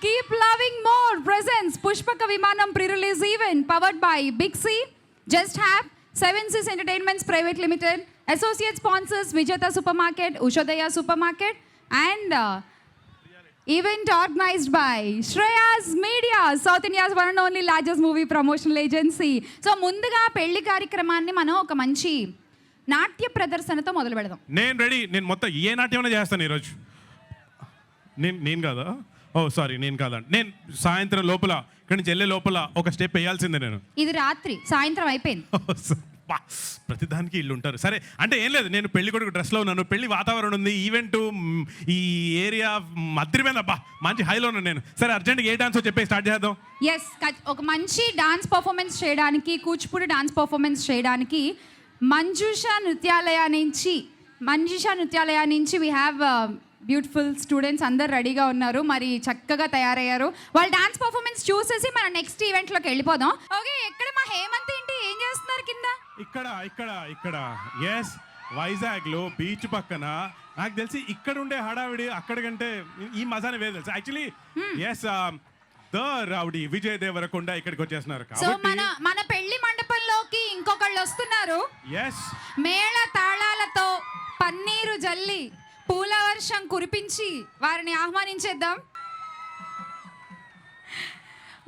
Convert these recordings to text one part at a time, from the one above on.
Keep Loving More presents Pushpaka Vimanam pre-release event powered by Big C, Just Have, Seven Seas Entertainments Private Limited, associate sponsors Vijata Supermarket, Ushodaya Supermarket, and event organized by Shreyas Media, South India's one and only largest movie promotional agency. So ముందుగా పెళ్లి కార్యక్రమాన్ని మనం ఒక మంచి నాట్య ప్రదర్శనతో మొదలు పెడదాం. నేను రెడీ. నేను మొత్తం ఏ నాట్యమైనా చేస్తాను ఈరోజు. నేను కాదా? ఓ సారీ, నేను కాదండి. నేను సాయంత్రం లోపల ఇక్కడి నుంచి వెళ్ళే లోపల ఒక స్టెప్ వేయాల్సిందే. నేను ఇది రాత్రి సాయంత్రం అయిపోయింది. ప్రతిదానికి ఇల్లు ఉంటారు. సరే అంటే ఏం లేదు, నేను పెళ్లి కొడుకు డ్రెస్లో ఉన్నాను, పెళ్లి వాతావరణం ఉంది, ఈవెంట్ ఈ ఏరియా మధ్యమైన మంచి హైలో ఉన్నాను నేను. సరే అర్జెంట్గా ఏ డాన్స్ చెప్పి స్టార్ట్ చేద్దాం. ఎస్, ఒక మంచి డాన్స్ పర్ఫార్మెన్స్ చేయడానికి, కూచిపూడి డాన్స్ పర్ఫార్మెన్స్ చేయడానికి మంజుషా నృత్యాలయ నుంచి వీ హ్యావ్ బ్యూటిఫుల్ స్టూడెంట్స్ అందరు రెడీగా ఉన్నారు. మరి చక్కగా తయారయ్యారు. వాళ్ళ డాన్స్ పర్ఫార్మెన్స్ చూసేసి మనం నెక్స్ట్ ఈవెంట్లోకి వెళ్ళిపోదాం. ఓకే, ఎక్కడ మా హేమంత్ ఏంటి, ఏం చేస్తున్నారు కింద? ఇక్కడ ఎస్, వైజాగ్లో బీచ్ పక్కన. నాకు తెలిసి ఇక్కడ ఉండే హడావిడి అక్కడికంటే ఈ మజానే వేరు తెలుసు. Actually yes, the rowdy Vijay Deverakonda ఇక్కడికి వచ్చేస్తున్నారు. సో మన పెళ్లి మండపంలోకి ఇంకొకళ్ళు వస్తున్నారు. ఎస్, మేళ తాళాలతో పన్నీరు జల్లి పూల వర్షం కురిపించి వారిని ఆహ్వానించేద్దాం.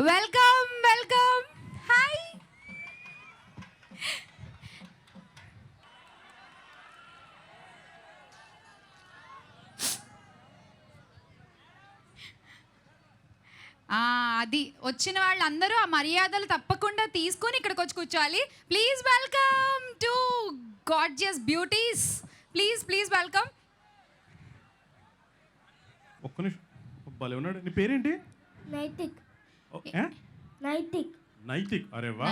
Welcome welcome. హాయ్. అది వచ్చిన వాళ్ళందరూ ఆ మర్యాదలు తప్పకుండా తీసుకొని ఇక్కడికి వచ్చి కూర్చోవాలి. Please welcome to gorgeous beauties. Please welcome. ఒక్క నిమిషం, భలే ఉన్నాడు. నీ పేరేంటి? నైతిక్. నైతిక్. అరే వా.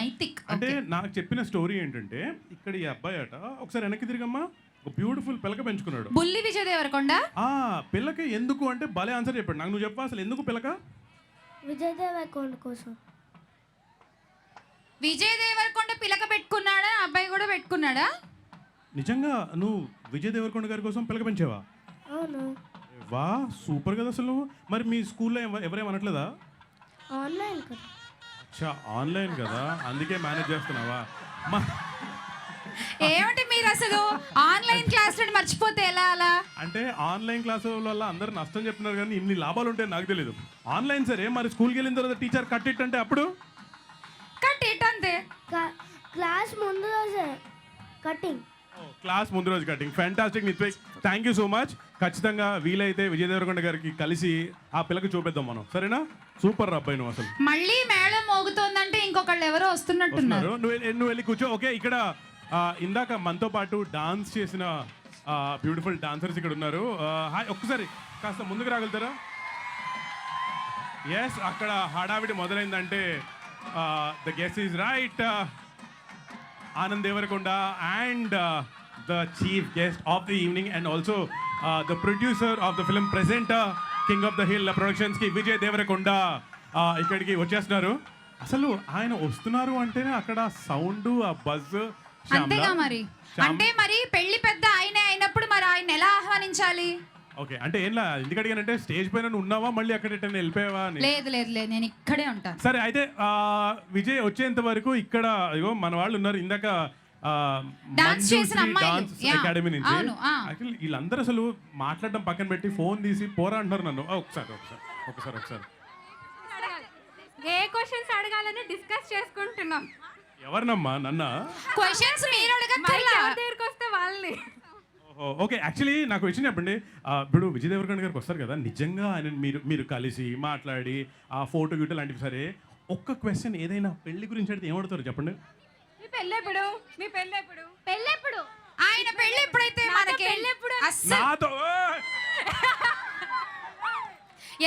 అంటే నాకు చెప్పిన స్టోరీ ఏంటంటే, ఇక్కడ ఈ అబ్బాయి అట, ఒకసారి వెనక్కి తిరిగమ్మా, ఒక బ్యూటిఫుల్ పిల్లక పెంచుకున్నాడు. బుల్లి విజయ్ దేవరకొండ. పిల్లక ఎందుకు అంటే భలే ఆన్సర్ చెప్పాడు. నాకు నువ్వు చెప్పా అసలు ఎందుకు పిల్లక? విజయ్ దేవరకొండ కోసం. విజయ్ దేవరకొండ పిల్లక పెట్టుకున్నాడా? అబ్బాయి కూడా పెట్టుకున్నాడా? నిజంగా నువ్వు విజయ్ దేవరకొండ గారి కోసం పిల్లక పెంచావా? అవును. వా, సూపర్ కదా అసలు. మరి మీ స్కూల్లో ఎవరేమనట్లేదా? ఆన్లైన్ కదా. అచ్చా, ఆన్లైన్ కదా, అందుకే మేనేజ్ చేస్తున్నావా? ఏమిటి మీరు అసలు ఆన్లైన్ క్లాస్ మర్చిపోతే ఎలా అలా? అంటే ఆన్లైన్ క్లాసుల వల్ల అందరు నష్టం చెప్తున్నారు, కానీ ఇన్ని లాభాలు ఉంటాయి నాకు తెలియదు. ఆన్లైన్ సరే, మరి స్కూల్కి వెళ్ళిన తర్వాత టీచర్ కట్టిట్ అంటే అప్పుడు కట్టిట్ అంతే. క్లాస్ ముందు రోజే కటింగ్. క్లాస్ ముందు రోజు cutting. Fantastic Nithvik, thank you so much. ఖచ్చితంగా వీలైతే విజయ్ దేవరకొండ గారికి కలిసి ఆ పిల్లకి చూపిద్దాం మనం, సరేనా? సూపర్ అబ్బాయి నువ్వు అసలు. మళ్ళీ మేడం మోగుతోందంటే ఇంకొకళ్ళు ఎవరో వస్తున్నట్టున్నారు. నువ్వు వెళ్ళి కూర్చో. ఓకే, ఇక్కడ ఇందాక మనతో పాటు డాన్స్ చేసిన బ్యూటిఫుల్ డాన్సర్స్ ఇక్కడ ఉన్నారు. హాయ్, ఒక్కసారి కాస్త ముందుకు రాగలుగుతారా? ఎస్, అక్కడ హడావిడి మొదలైందంటే the guest is right. Anand Devarakonda and the chief guest of the evening and also the producer of the film, presenter, King of the Hill Productions ki Vijay Devarakonda ikkadiki vachestunnaru. అసలు ఆయన వస్తున్నారు అంటేనే అక్కడ sound, ఆ buzz. అంతేగా మరి. అంటే మరి పెళ్లి పెద్ద ఆయనే అయినప్పుడు మరి ఆయన ఎలా ఆహ్వానించాలి? ఓకే, అంటే ఏం లా ఎందుకు అడిగానంటే, స్టేజ్ పైన ఉన్నావా మళ్ళీ అక్కడ వెళ్ళిపోయావా? లేదు, నేను ఇక్కడే ఉంటాను. సరే అయితే విజయ్ వచ్చేంత వరకు ఇక్కడ ఇగో మన వాళ్ళు ఉన్నారు. ఇందాక డాన్స్ అకాడమీ నుంచి యాక్చువల్లీ వీళ్ళందరూ అసలు మాట్లాడడం పక్కన పెట్టి ఫోన్ తీసి పోరా అంటున్నారు నన్ను. ఒకసారి ఏ క్వశ్చన్స్ అడగాలని డిస్కస్ చేసుకుంటున్నాం. ఎవరినమ్మా? నన్న క్వశ్చన్స్ మీరు అడగక్కర్లా, దగ్గరికి వస్తే వాళ్ళని. ఓకే, యాక్చువల్లీ నాకు విషయం చెప్పండి. ఇప్పుడు విజయ్ దేవరకొండ గారికి వస్తారు కదా, నిజంగా ఆయన మీరు కలిసి మాట్లాడి ఆ ఫోటో గిటో లాంటివి సరే, ఒక్క క్వశ్చన్ ఏదైనా పెళ్లి గురించి అడిగితే ఏమడతారు చెప్పండి? మీ పెళ్ళెప్పుడు? ఆయన పెళ్లి ఎప్పుడైతే మనకి నాతో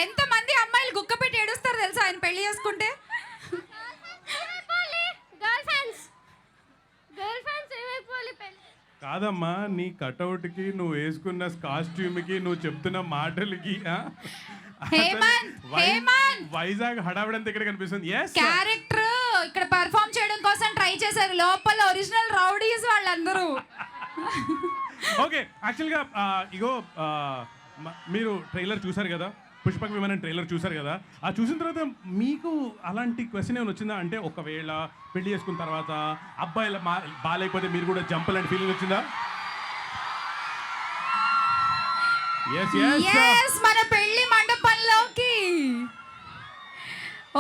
ఎంత మంది అమ్మాయిలు గుక్క పెట్టి ఏడుస్తారు తెలుసా ఆయన పెళ్లి చేసుకుంటే? కాదమ్మా, నీ కటౌట్కి, నువ్వు వేసుకున్న కాస్ట్యూమ్కి, నువ్వు చెప్తున్న మాటలకి వైజాగ్ హడావిడంతా ఇక్కడ కనిపిస్తుంది. క్యారెక్టర్ ఇక్కడ పర్ఫామ్ చేయడం కోసం ట్రై చేశారు, లోపల ఒరిజినల్ రౌడీస్ వాళ్ళందరూ. ఓకే, యాక్చువల్గా ఇగో మీరు ట్రైలర్ చూసారు కదా, పుష్పక విమానం ట్రైలర్ చూసారు కదా, ఆ చూసిన తర్వాత మీకు అలాంటి క్వశ్చన్ ఏమైనా వచ్చిందా? అంటే ఒకవేళ పెళ్లి చేసుకున్న తర్వాత అబ్బాయిల బాగాలేకపోతే మీరు కూడా జంప్ లాంటి ఫీలింగ్ వచ్చిందా? ఎస్, మన పెళ్లి మండపంలోకి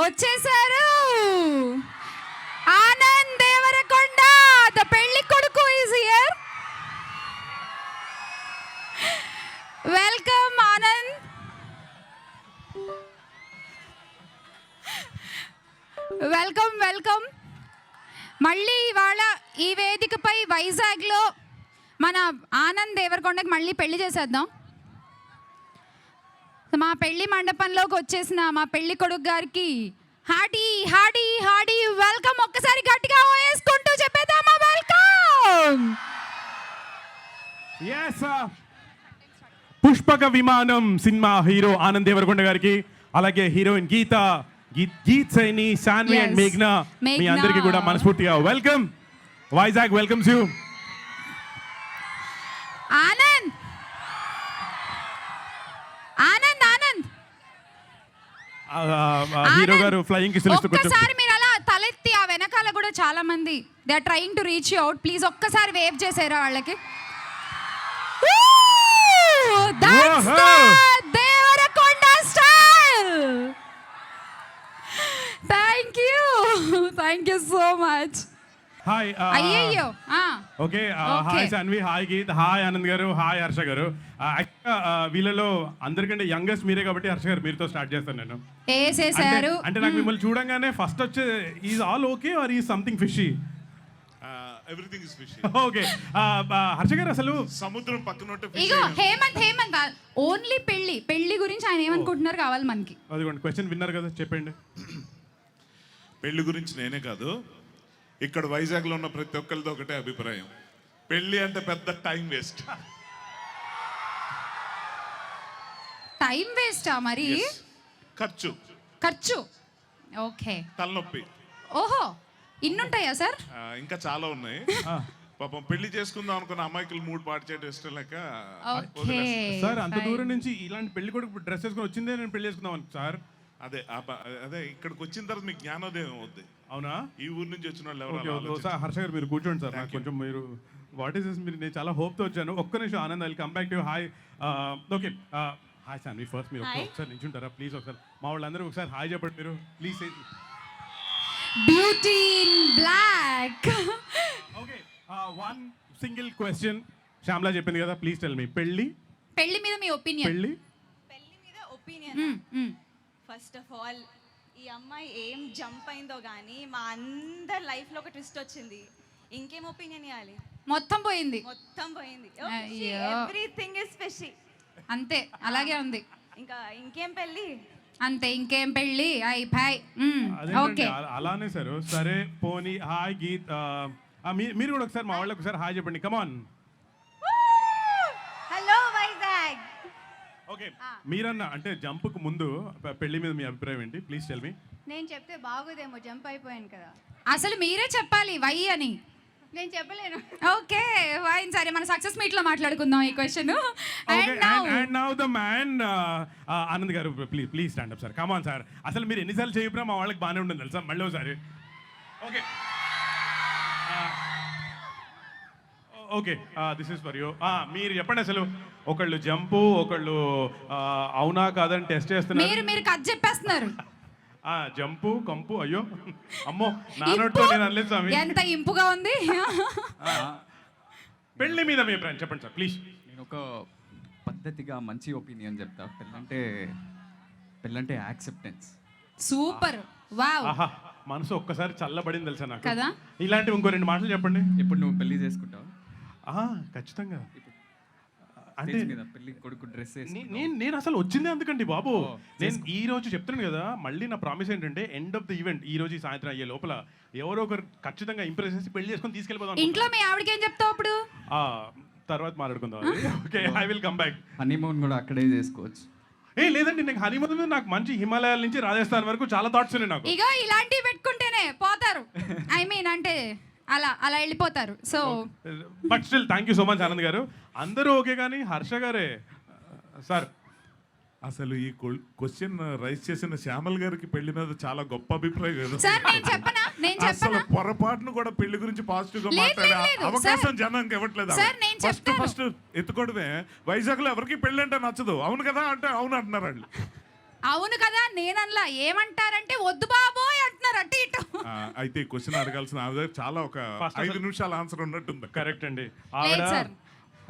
వచ్చేసారు ఆనంద్ దేవరకొండ. ద పెళ్లి కొడుకు is here. Welcome Anand. Welcome welcome. మళ్ళీ ఇవాళ ఈ వేదికపై వైజాగ్లో మన ఆనంద్ దేవరకొండకి మళ్ళీ పెళ్లి చేసేద్దాం. మా పెళ్లి మండపంలోకి వచ్చేసిన మా పెళ్లి కొడుకు గారికి హాడీ హాడీ హాడీ వెల్కమ్. ఒక్కసారి గట్టిగా వేసుకుంటూ చెప్పేద్దామా వెల్కమ్. పుష్పక విమానం సినిమా హీరో ఆనంద్ దేవరకొండ గారికి, అలాగే హీరోయిన్ గీత్ సైని, శాన్వి అండ్ మేఘ్నా, మీ అందరికీ కూడా మనస్ఫూర్తిగా welcome. Vizag welcomes you. Anand Anand Anand hero గారు ఫ్లయింగ్ కిస్సులు ఇస్తూ కూర్చో. ఒక్కసారి మీరు అలా తలెత్తి, ఆ వెనకాల కూడా చాలా మంది they are trying to reach you out. Please ఒక్కసారి వేవ్ చేసారా వాళ్ళకి? That's the Devarakonda style. Thank you so much. Hi. అయ్యయ్యో. Okay, hi Shanvi, hi Geeth, hi Anand garu, hi Harsha గారు. వీళ్ళలో అందరికంటే యంగెస్ట్ మీరే కాబట్టి హర్ష గారు మీరుతో స్టార్ట్ చేస్తాను నేను. వేసేసారు. అంటే నాకు మిమ్మల్ని చూడంగానే ఫస్ట్ వచ్చే is all okay or is something fishy? Everything is fish. Okay, Harsha garu అసలు సముద్రం పక్కన ఇగో హేమంత్ ఓన్లీ పెళ్లి గురించి ఆయన ఏమనుకుంటున్నారు కావాలి మనకి. అదిగోండి, క్వశ్చన్ విన్నారు కదా, చెప్పండి. పెళ్లి గురించి నేనే కాదు, ఇక్కడ వైజాగ్ లో ఉన్న ప్రతి ఒక్కరితో ఒకటే అభిప్రాయం, పెళ్లి అంటే పెద్ద టైం వేస్ట్. టైం వేస్టా మరి? ఖర్చు. ఓకే. తలనొప్పి. ఓహో, ఇన్నుంటాయా సార్? ఇంకా చాలా ఉన్నాయి. పాపం పెళ్లి చేసుకుందాం అనుకున్న అమ్మాయికి మూడు పాటు చేయడం ఇష్టం లేక ఓకే. సార్ అంత దూరం నుంచి ఇలాంటి పెళ్లి కొడుకు డ్రెస్ వేసుకొని వచ్చిందే నేను పెళ్లి చేసుకుందాం సార్. అదే ఇక్కడికి వచ్చిన తర్వాత మీకు జ్ఞానోదయం అవుద్ది. అవునా? ఈ ఊరు నుంచి వచ్చిన వాళ్ళు ఓకే, ఎవరు? సార్ హర్ష గారు మీరు కూర్చోండి సార్. నాకు కొంచెం మీరు వాట్ ఈస్ దిస్, మీరు నేను చాలా హోప్తో వచ్చాను. ఒక్క నిమిషం Anand, I come back to hi. Okay, hi Shanvi, first మీరు ఒకసారి నిల్చుంటారా ప్లీజ్? ఒకసారి మా వాళ్ళందరూ ఒకసారి హాయ్ చెప్పండి మీరు please. Beauty in black. Okay, one single question. Shyamla చెప్పింది కదా, ప్లీజ్ టెల్ మీ పెళ్లి మీద మీ ఒపీనియన్. పెళ్లి మీద ఒపీనియన్. ఫస్ట్ ఆఫ్ ఆల్, ఈ అమ్మాయి ఏం జంప్ అయిందో కానీ మా అందరి లైఫ్లో ఒక ట్విస్ట్ వచ్చింది. ఇంకేం ఒపీనియన్ ఇవ్వాలి? మొత్తం పోయింది. అయ్యో. Everything is fishy. అంతే, అలాగే ఉంది. ఇంకా ఇంకేం పెళ్ళి? అంతే, ఇంకేం పెళ్ళి అయిపోయి. ఓకే, అలానే సార్. సరే పోనీ, హాయ్ గీత్, మీరు కూడా ఒకసారి మా వాళ్ళకి ఒకసారి హాయ్ చెప్పండి, కమాన్. హలో వైజాగ్. ఓకే, మీరన్నా అంటే జంప్కు ముందు పెళ్లి మీద మీ అభిప్రాయం ఏంటి? Please tell me. నేను చెప్తే బాగోదేమో, జంప్ అయిపోయాను కదా. అసలు మీరే చెప్పాలి వై అని. నేను చెప్పలేను. ఓకే ఫైన్, సరే మన సక్సెస్ మీట్ లో మాట్లాడుకుందాం ఈ question. And now the man Anand garu, please stand up sir, come on sir. అసలు మీరు ఎన్నిసార్లు చేయకపోయినా మా వాళ్ళకి బాగానే ఉంటుంది తెలుసా, మళ్ళీ ఒకసారి. Okay okay, this is for you. మీరు చెప్పండి, అసలు ఒకళ్ళు జంపు, ఒకళ్ళు అవునా కాదని టెస్ట్ చేస్తున్నారు. మీరు కథ చెప్పేస్తున్నారు. జంపు కంపు, అయ్యో అమ్మో, నానోట్లో నేను అనలేదు స్వామి. ఎంత ఇంపుగా ఉంది. పెళ్లి మీద మీ అభిప్రాయం చెప్పండి సార్ ప్లీజ్. నేను ఒక పద్ధతిగా మంచి ఒపీనియన్ చెప్తా. పెళ్ళంటే యాక్సెప్టెన్స్. Super, wow. ఆహా, మనసు ఒక్కసారి చల్లబడింది తెలుసా నాకు కదా. ఇలాంటివి ఇంకో రెండు మాటలు చెప్పండి. ఇప్పుడు నువ్వు పెళ్లి చేసుకుంటావు? ఖచ్చితంగా. అంటే పెళ్లి కొడుకు డ్రెస్ నేను అసలు వచ్చిందే అందుకండి బాబు. నేను ఈ రోజు చెప్తున్నాను కదా, మళ్ళీ నా ప్రామిస్ ఏంటంటే ఎండ్ ఆఫ్ ద ఈవెంట్ ఈ రోజు సాయంత్రం అయ్యే లోపల ఎవరో ఒకరు ఖచ్చితంగా ఇంప్రెస్ చేసి పెళ్లి చేసుకొని తీసుకెళ్ళిపోదాం. ఇంట్లో మీ ఆవిడకి ఏం చెప్తావు అప్పుడు? తర్వాత మాట్లాడుకుందాం. Okay, I will come back. Honeymoon కూడా అక్కడే చేసుకోవచ్చు. లేదండి, నాకు హనీమూన్ మీద నాకు మంచి హిమాలయాల నుంచి రాజస్థాన్ వరకు చాలా థాట్స్ ఉన్నాయి నాకు. ఇగో ఇలాంటివి పెట్టుకుంటేనే పోతారు. ఐ మీన్ అంటే అలా వెళ్ళిపోతారు. So but still thank you so much Anand గారు. అందరూ ఓకే కానీ హర్ష గారే సార్ అసలు ఈ క్వశ్చన్ రైజ్ చేసిన శ్యామల్ గారికి పెళ్లి మీద చాలా గొప్ప అభిప్రాయం ఏదో. సార్ నేను చెప్పనా అసలు పొరపాటును కూడా పెళ్లి గురించి పాజిటివ్ గా లేదు, మాట్లాడే లేదు, అవకాశం సార్. జనానికి ఇవ్వట్లేదు. సార్, నేను చెప్తాను. ఫస్ట్ ఎత్తుకోవడమే వైజాగ్ లో ఎవరికి పెళ్లి అంటే నచ్చదు. అవును కదా అంటే అవును అంటున్నారు వాళ్ళు. అవును కదా నేనల్లా ఏమంటారంటే వద్దు బాబోయ్ అంటున్నారు అటు ఇటు. అయితే ఈ క్వశ్చన్ అడగాల్సిన ఆవిడ దగ్గర చాలా ఒక First 5 నిమిషాల ఆన్సర్ ఉన్నట్టుంది. కరెక్ట్ అండి లేదు ఆవిడ సార్.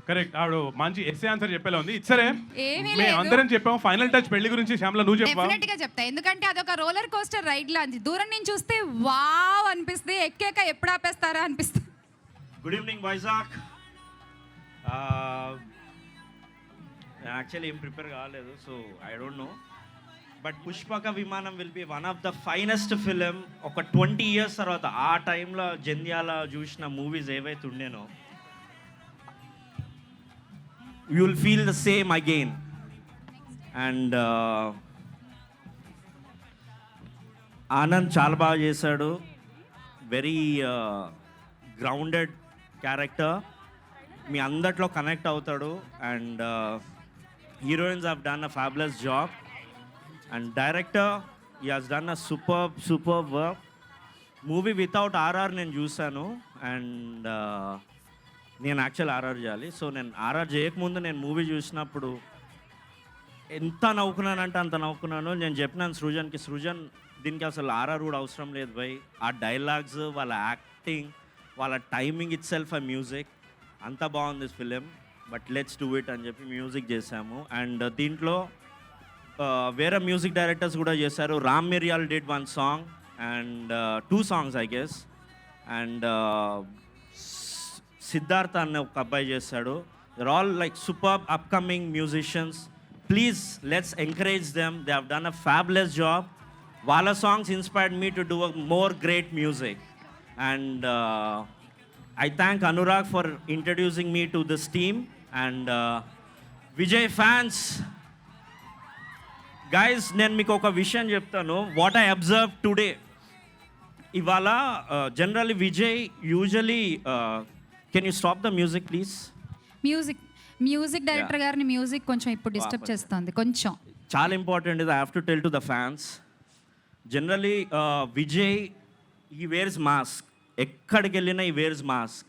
కరెక్ట్ ఆవిడ మంచి ఎస్ఏ ఆన్సర్ చెప్పేలా ఉంది. ఇచ్చరే ఏమీ మేము లేదు. అందరం చెప్పాము. ఫైనల్ టచ్ పెళ్లి గురించి శ్యామల నువ్వు చెప్పవా? డెఫినెట్ గా చెప్తా, ఎందుకంటే అదొక రోలర్ కోస్టర్ రైడ్ లాంటి. దూరం నుంచి చూస్తే వావ్ అనిపిస్తుంది, ఎక్కాక ఎప్పుడు ఆపేస్తారా అనిపిస్తుంది. Good evening Vizag. యాక్చువల్లీ ఏం ప్రిపేర్ కాలేదు, so I don't know. But Pushpaka Vimanam will be one of the finest film. ఒక 20 years తర్వాత ఆ టైంలో జంధ్యాల చూసిన మూవీస్ ఏవైతే ఉండేనో, you will feel the same again. And Anand చాలా బాగా చేశాడు. వెరీ గ్రౌండెడ్ క్యారెక్టర్, మీ అందట్లో కనెక్ట్ అవుతాడు. And heroines have done a fabulous job. And director he has done a super work. Movie without RR నేను చూశాను. అండ్ నేను యాక్చువల్ ఆర్ఆర్ చేయాలి. సో నేను ఆర్ఆర్ చేయకముందు నేను మూవీ చూసినప్పుడు ఎంత నవ్వుకున్నానంటే అంత నవ్వుకున్నాను. నేను చెప్పినాను సృజన్కి, సృజన్ దీనికి అసలు ఆర్ఆర్ కూడా అవసరం లేదు భయ్. ఆ డైలాగ్స్, వాళ్ళ యాక్టింగ్, వాళ్ళ టైమింగ్ ఇట్ సెల్ఫ్, ఆ మ్యూజిక్ అంత బాగుంది film. But let's do it అని చెప్పి మ్యూజిక్ చేశాము. అండ్ దీంట్లో వేరే మ్యూజిక్ డైరెక్టర్స్ కూడా చేశారు. Ram Miriyala did 1 song and 2 songs I guess. And Siddhartha అనే ఒక అబ్బాయి చేశాడు. There all like super upcoming musicians. Please let's encourage them. They have done a fabulous job. వాళ్ళ songs inspired me to do more great music. And I thank Anurag for introducing me to this team. And Vijay fans, guys, నేను మీకు ఒక విషయం చెప్తాను. What I observe today, ఇవాళ generally Vijay usually can you stop the music please? Music director గారిని music కొంచెం ఇప్పుడు disturb చేస్తుంది కొంచెం. చాలా ఇంపార్టెంట్ ఇది. I have to tell to the fans. Generally Vijay ఈ వేర్స్ మాస్క్. ఎక్కడికి వెళ్ళినా ఈ వేర్స్ మాస్క్.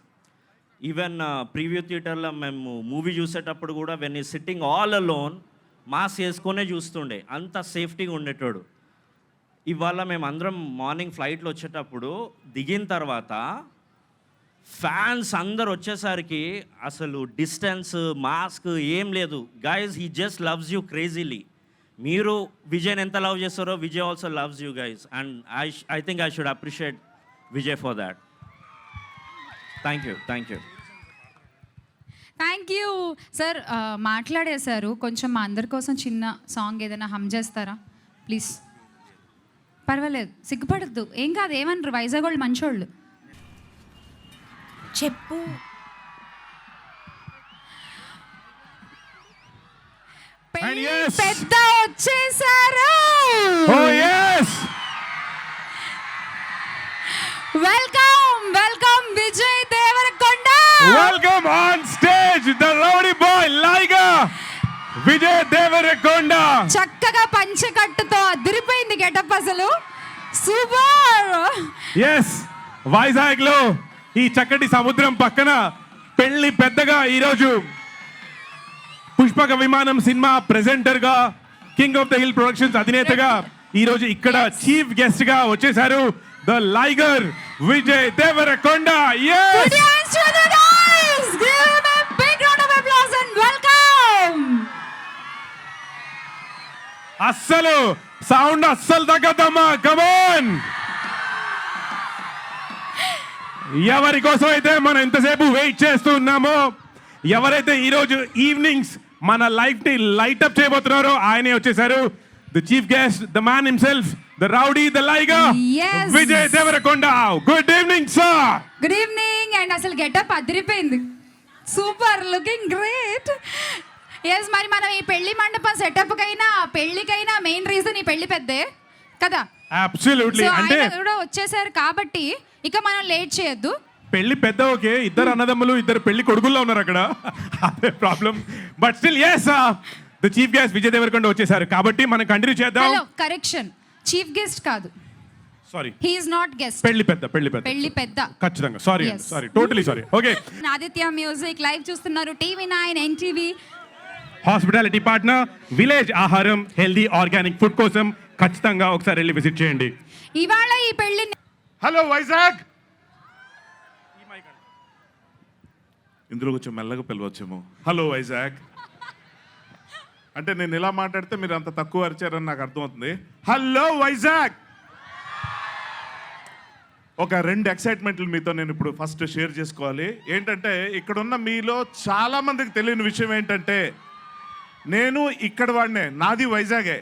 ఈవెన్ ప్రీవ్యూ థియేటర్లో మేము మూవీ చూసేటప్పుడు కూడా వెన్ ఈ సిట్టింగ్ ఆల్ అలోన్ మాస్క్ వేసుకొనే చూస్తుండే, అంత సేఫ్టీగా ఉండేటోడు. ఇవాళ మేము అందరం మార్నింగ్ ఫ్లైట్లో వచ్చేటప్పుడు దిగిన తర్వాత ఫ్యాన్స్ అందరు వచ్చేసరికి అసలు డిస్టెన్స్, మాస్క్ ఏం లేదు. Guys he just loves you crazily. మీరు విజయ్ని ఎంత లవ్ చేస్తారో Vijay also loves you guys. And I think I should appreciate Vijay for that. Thank you. Thank you sir. మాట్లాడేశారు, కొంచెం మా అందరి కోసం చిన్న సాంగ్ ఏదైనా హమ్ చేస్తారా ప్లీజ్? పర్వాలేదు, సిగ్గుపడద్దు, ఏం కాదు, ఏమనరు, వైజాగ్ వాళ్ళు మంచోళ్ళు. చెప్పు. పెళ్లి yes. పెద్ద వచ్చేసారు. Oh yes. Welcome Vijay Deverakonda. Welcome on stage the rowdy boy Liger Vijay Devarakonda. చక్కగా పంచెకట్టుతో అదిరిపోయింది గెటప్, అసలు సూపర్. ఎస్, వైజాగ్ లో ఈ చక్కటి సముద్రం పక్కన పెళ్లి పెద్దగా ఈరోజు పుష్పక విమానం సినిమా ప్రెజెంటర్ గా, king of the hill productions అధినేతగా ఈరోజు ఇక్కడ చీఫ్ గెస్ట్ గా వచ్చేసారు the Liger Vijay Devarakonda. Put your hands to the guys. Give him a big round of applause and welcome. అస్సలు సౌండ్ అస్సలు తగ్గదమ్మా, కమాన్. ఎవరి కోసం అయితే మనం ఇంతసేపు వెయిట్ చేస్తూ ఉన్నామో, ఎవరైతే ఈరోజు ఈవినింగ్స్ మన లైఫ్ ని లైట్ అప్ చేయబోతున్నారో ఆయనే వచ్చేసారు. The chief guest, the man himself, the rowdy, the liger Yes. Vijay Deverakonda. Good evening sir. Good evening. And అసలు గెటప్ అదిరిపోయింది, సూపర్, లుకింగ్ గ్రేట్. ఎస్, మరి మనం ఈ పెళ్లి మండపం సెటప్ కైనా పెళ్లికైనా మెయిన్ రీజన్ ఈ పెళ్లి పెద్దే కదా. అబ్సల్యూట్లీ. సో అంటే ఆయన కూడా వచ్చేసారు కాబట్టి ఇక మనం లేట్ చేయొద్దు. పెళ్లి పెద్ద ఓకే, ఇద్దరు అన్నదమ్ములు, ఇద్దరు పెళ్లి కొడుకుల్లో ఉన్నారు అక్కడ, అదే problem. But still yes, the chief guest Vijay Deverakonda వచ్చేసారు కాబట్టి మనం కంటిన్యూ చేద్దాం. హలో, కరెక్షన్, చీఫ్ గెస్ట్ కాదు, సారీ, హీఈస్ నాట్ గెస్ట్. పెళ్లి పెద్ద పెళ్లి పెద్ద. ఖచ్చితంగా sorry Yes. Sorry, totally sorry. Okay, Aditya music live చూస్తున్నారు, TV9 NTV. Hospitality partner village ఆహారం హెల్దీ ఆర్గానిక్ ఫుడ్ కోసం ఖచ్చితంగా ఒకసారి వెళ్ళి విజిట్ చేయండి. ఇవాళ ఈ పెళ్లి హలో వైజాగ్. ఇందులో కొంచెం మెల్లగా పిలవచ్చేమో. హలో వైజాగ్ అంటే నేను ఇలా మాట్లాడితే మీరు అంత తక్కువ అరిచారని నాకు అర్థమవుతుంది. హలో వైజాగ్. ఒక 2 ఎక్సైట్మెంట్లు మీతో నేను ఇప్పుడు ఫస్ట్ షేర్ చేసుకోవాలి. ఏంటంటే ఇక్కడున్న మీలో చాలా మందికి తెలియని విషయం ఏంటంటే నేను ఇక్కడ వాడినే, నాది వైజాగే.